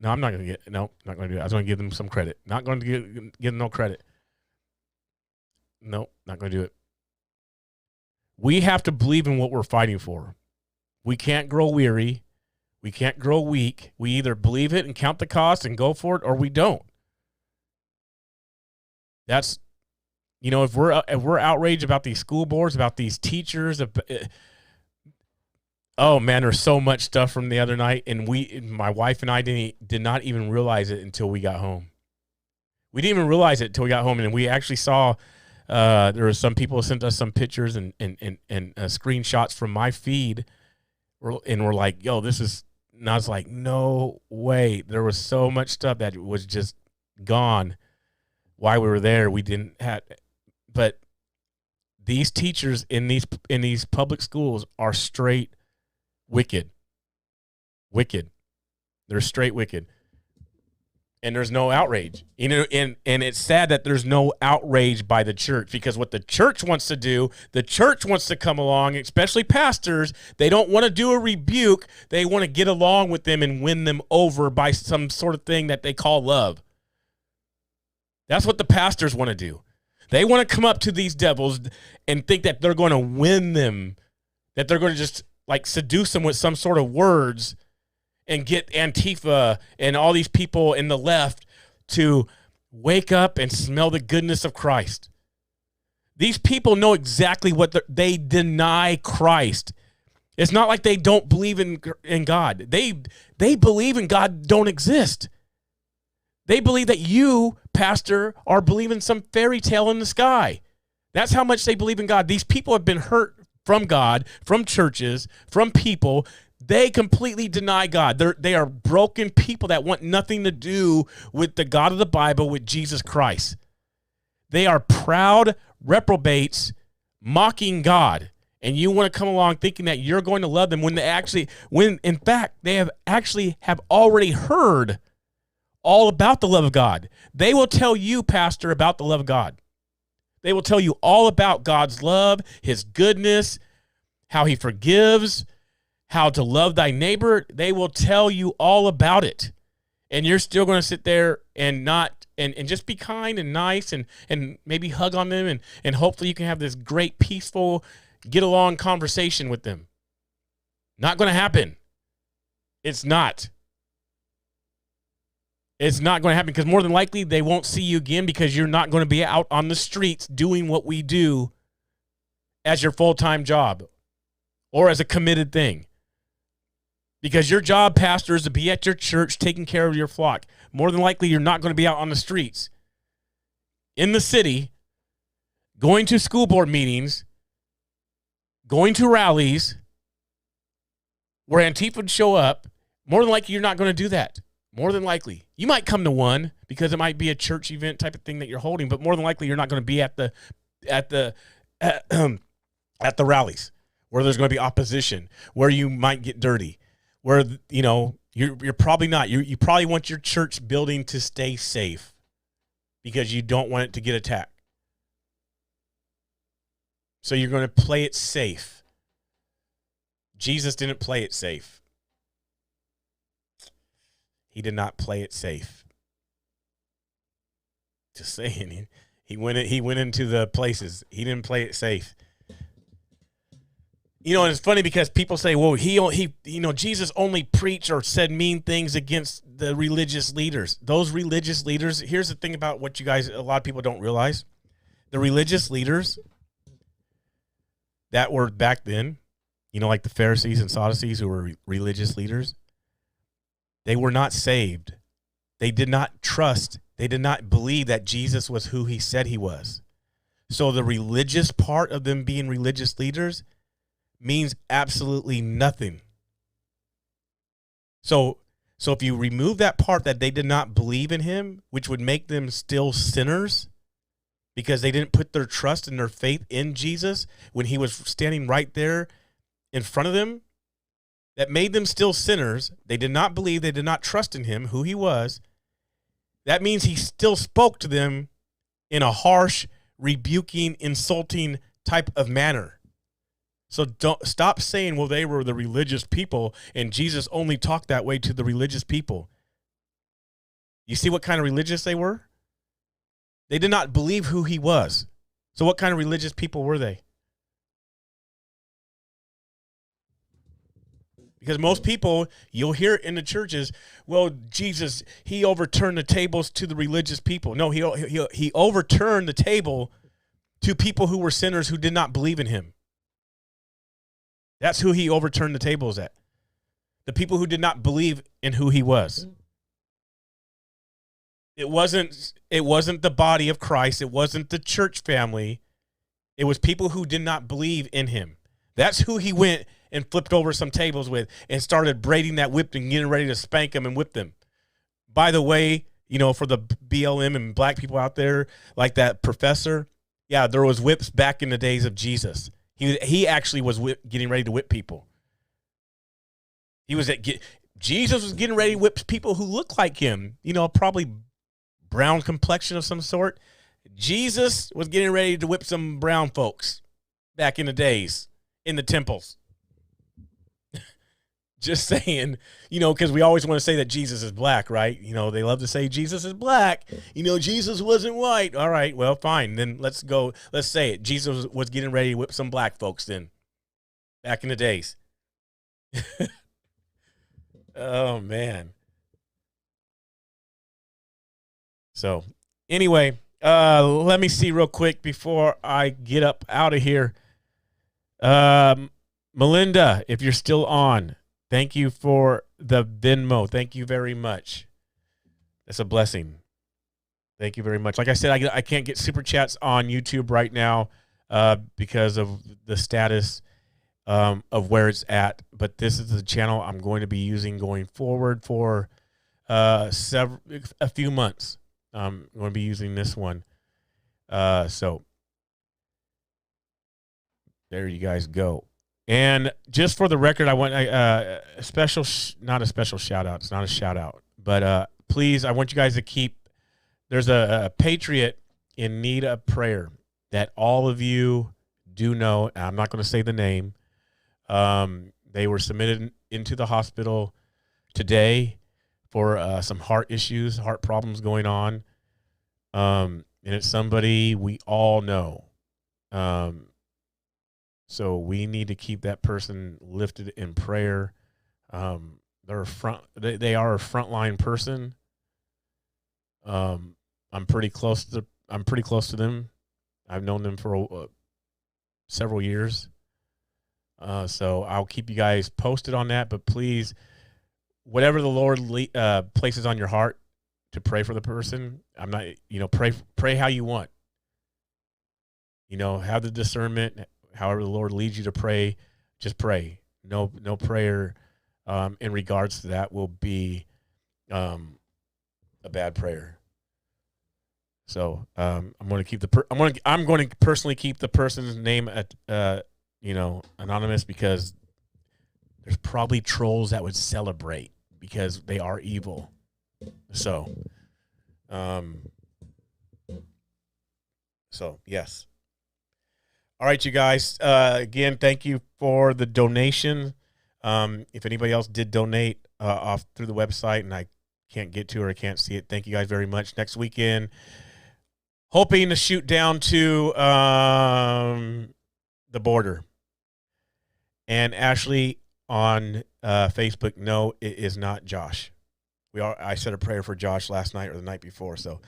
I'm not going to not going to do it. I was going to give them some credit. Not going to give them no credit. No, not going to do it. We have to believe in what we're fighting for. We can't grow weary. We can't grow weak. We either believe it and count the cost and go for it, or we don't. That's, you know, if we're outraged about these school boards, about these teachers, oh man, there's so much stuff from the other night, and my wife and I did not even realize it until we got home. We didn't even realize it until we got home, and we actually saw there were some people who sent us some pictures and screenshots from my feed, and we're like, yo, this is. And I was like, no way. There was so much stuff that was just gone while we were there. We didn't have, but these teachers in these public schools are straight wicked. Wicked. They're straight wicked. And there's no outrage. You know, and it's sad that there's no outrage by the church, because what the church wants to do, the church wants to come along, especially pastors. They don't want to do a rebuke. They want to get along with them and win them over by some sort of thing that they call love. That's what the pastors want to do. They want to come up to these devils and think that they're going to win them, that they're going to just like seduce them with some sort of words and get Antifa and all these people in the left to wake up and smell the goodness of Christ. These people know exactly what they deny Christ. It's not like they don't believe in God. They believe in God don't exist. They believe that you, pastor, are believing some fairy tale in the sky. That's how much they believe in God. These people have been hurt from God, from churches, from people. They completely deny God. They are broken people that want nothing to do with the God of the Bible, with Jesus Christ. They are proud reprobates mocking God. And you want to come along thinking that you're going to love them when in fact they have already heard all about the love of God. They will tell you, Pastor, about the love of God. They will tell you all about God's love, his goodness, how he forgives, how to love thy neighbor. They will tell you all about it. And you're still going to sit there and just be kind and nice and maybe hug on them and hopefully you can have this great, peaceful, get along conversation with them. Not going to happen. It's not. It's not going to happen because more than likely they won't see you again because you're not going to be out on the streets doing what we do as your full-time job or as a committed thing. Because your job, pastor, is to be at your church taking care of your flock. More than likely you're not going to be out on the streets in the city going to school board meetings, going to rallies where Antifa would show up. More than likely, you're not going to do that. More than likely. You might come to one because it might be a church event type of thing that you're holding, but more than likely, you're not going to be at the rallies where there's going to be opposition, where you might get dirty, where, you know, you're probably not. You probably want your church building to stay safe because you don't want it to get attacked. So you're going to play it safe. Jesus didn't play it safe. He did not play it safe. Just saying, he went into the places. He didn't play it safe. You know, and it's funny because people say, "Well, Jesus only preached or said mean things against the religious leaders." Those religious leaders. Here's the thing about what a lot of people don't realize: the religious leaders that were back then, you know, like the Pharisees and Sadducees who were religious leaders, they were not saved. They did not trust. They did not believe that Jesus was who he said he was. So the religious part of them being religious leaders means absolutely nothing. So if you remove that part that they did not believe in him, which would make them still sinners, because they didn't put their trust and their faith in Jesus when he was standing right there in front of them, that made them still sinners. They did not believe, they did not trust in him, who he was. That means he still spoke to them in a harsh, rebuking, insulting type of manner. So don't stop saying, well, they were the religious people and Jesus only talked that way to the religious people. You see what kind of religious they were? They did not believe who he was. So what kind of religious people were they? Because most people, you'll hear it in the churches, well, Jesus, he overturned the tables to the religious people. No, he overturned the table to people who were sinners who did not believe in him. That's who he overturned the tables at. The people who did not believe in who he was. It wasn't the body of Christ. It wasn't the church family. It was people who did not believe in him. That's who he went and flipped over some tables with and started braiding that whip and getting ready to spank them and whip them. By the way, you know, for the BLM and black people out there, like that professor, yeah, there was whips back in the days of Jesus. He actually was getting ready to whip people. Jesus was getting ready to whip people who looked like him, you know, probably brown complexion of some sort. Jesus was getting ready to whip some brown folks back in the days in the temples. Just saying, you know, because we always want to say that Jesus is black, right? You know, they love to say Jesus is black. You know, Jesus wasn't white. All right, well, fine. Then let's go. Let's say it. Jesus was getting ready to whip some black folks then, back in the days. Oh, man. So, anyway, let me see real quick before I get up out of here. Melinda, if you're still on, thank you for the Venmo. Thank you very much. That's a blessing. Thank you very much. Like I said, I can't get super chats on YouTube right now because of the status of where it's at. But this is the channel I'm going to be using going forward for a few months. I'm going to be using this one. So There you guys go. And just for the record, I want a special, not a special shout out. It's not a shout out, but please, I want you guys to keep. There's a patriot in need of prayer that all of you do know. I'm not going to say the name. They were submitted into the hospital today for some heart issues, heart problems going on. And it's somebody we all know. So we need to keep that person lifted in prayer. They are a frontline person. I'm pretty close to them. I've known them for several years. So I'll keep you guys posted on that, but please, whatever the Lord places on your heart to pray for the person, I'm not, pray how you want. Have the discernment. However the Lord leads you to pray, just pray. No prayer in regards to that will be a bad prayer. So I'm going to personally keep the person's name anonymous, because there's probably trolls that would celebrate because they are evil. So yes. All right, you guys. Again, thank you for the donation. If anybody else did donate off through the website and I can't get to or I can't see it, thank you guys very much. Next weekend, hoping to shoot down to the border. And Ashley on Facebook, no, it is not Josh. I said a prayer for Josh last night or the night before. So,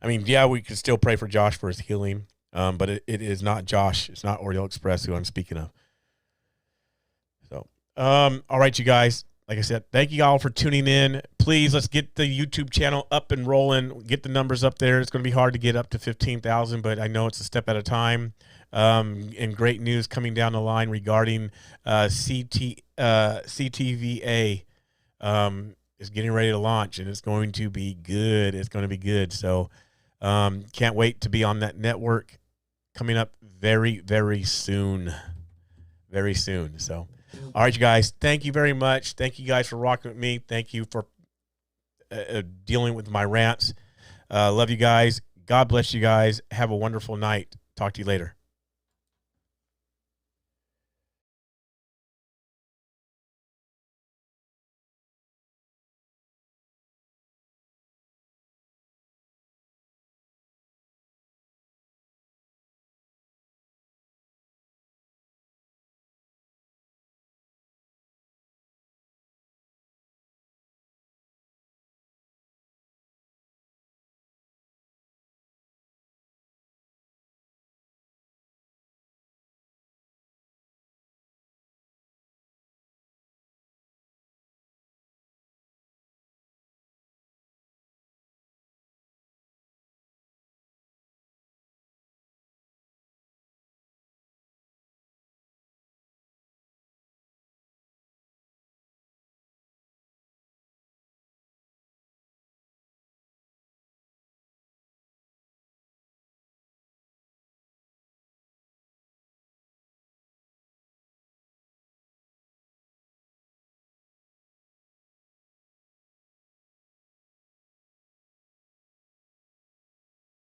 we could still pray for Josh for his healing. But it is not Josh. It's not Oreo Express who I'm speaking of. So, all right, you guys. Like I said, thank you all for tuning in. Please, let's get the YouTube channel up and rolling. Get the numbers up there. It's going to be hard to get up to 15,000, but I know it's a step at a time. And great news coming down the line regarding CTVA is getting ready to launch, and it's going to be good. It's going to be good. So, can't wait to be on that network coming up very, very soon. Very soon. So, all right, you guys, thank you very much. Thank you guys for rocking with me. Thank you for dealing with my rants. Love you guys. God bless you guys. Have a wonderful night. Talk to you later.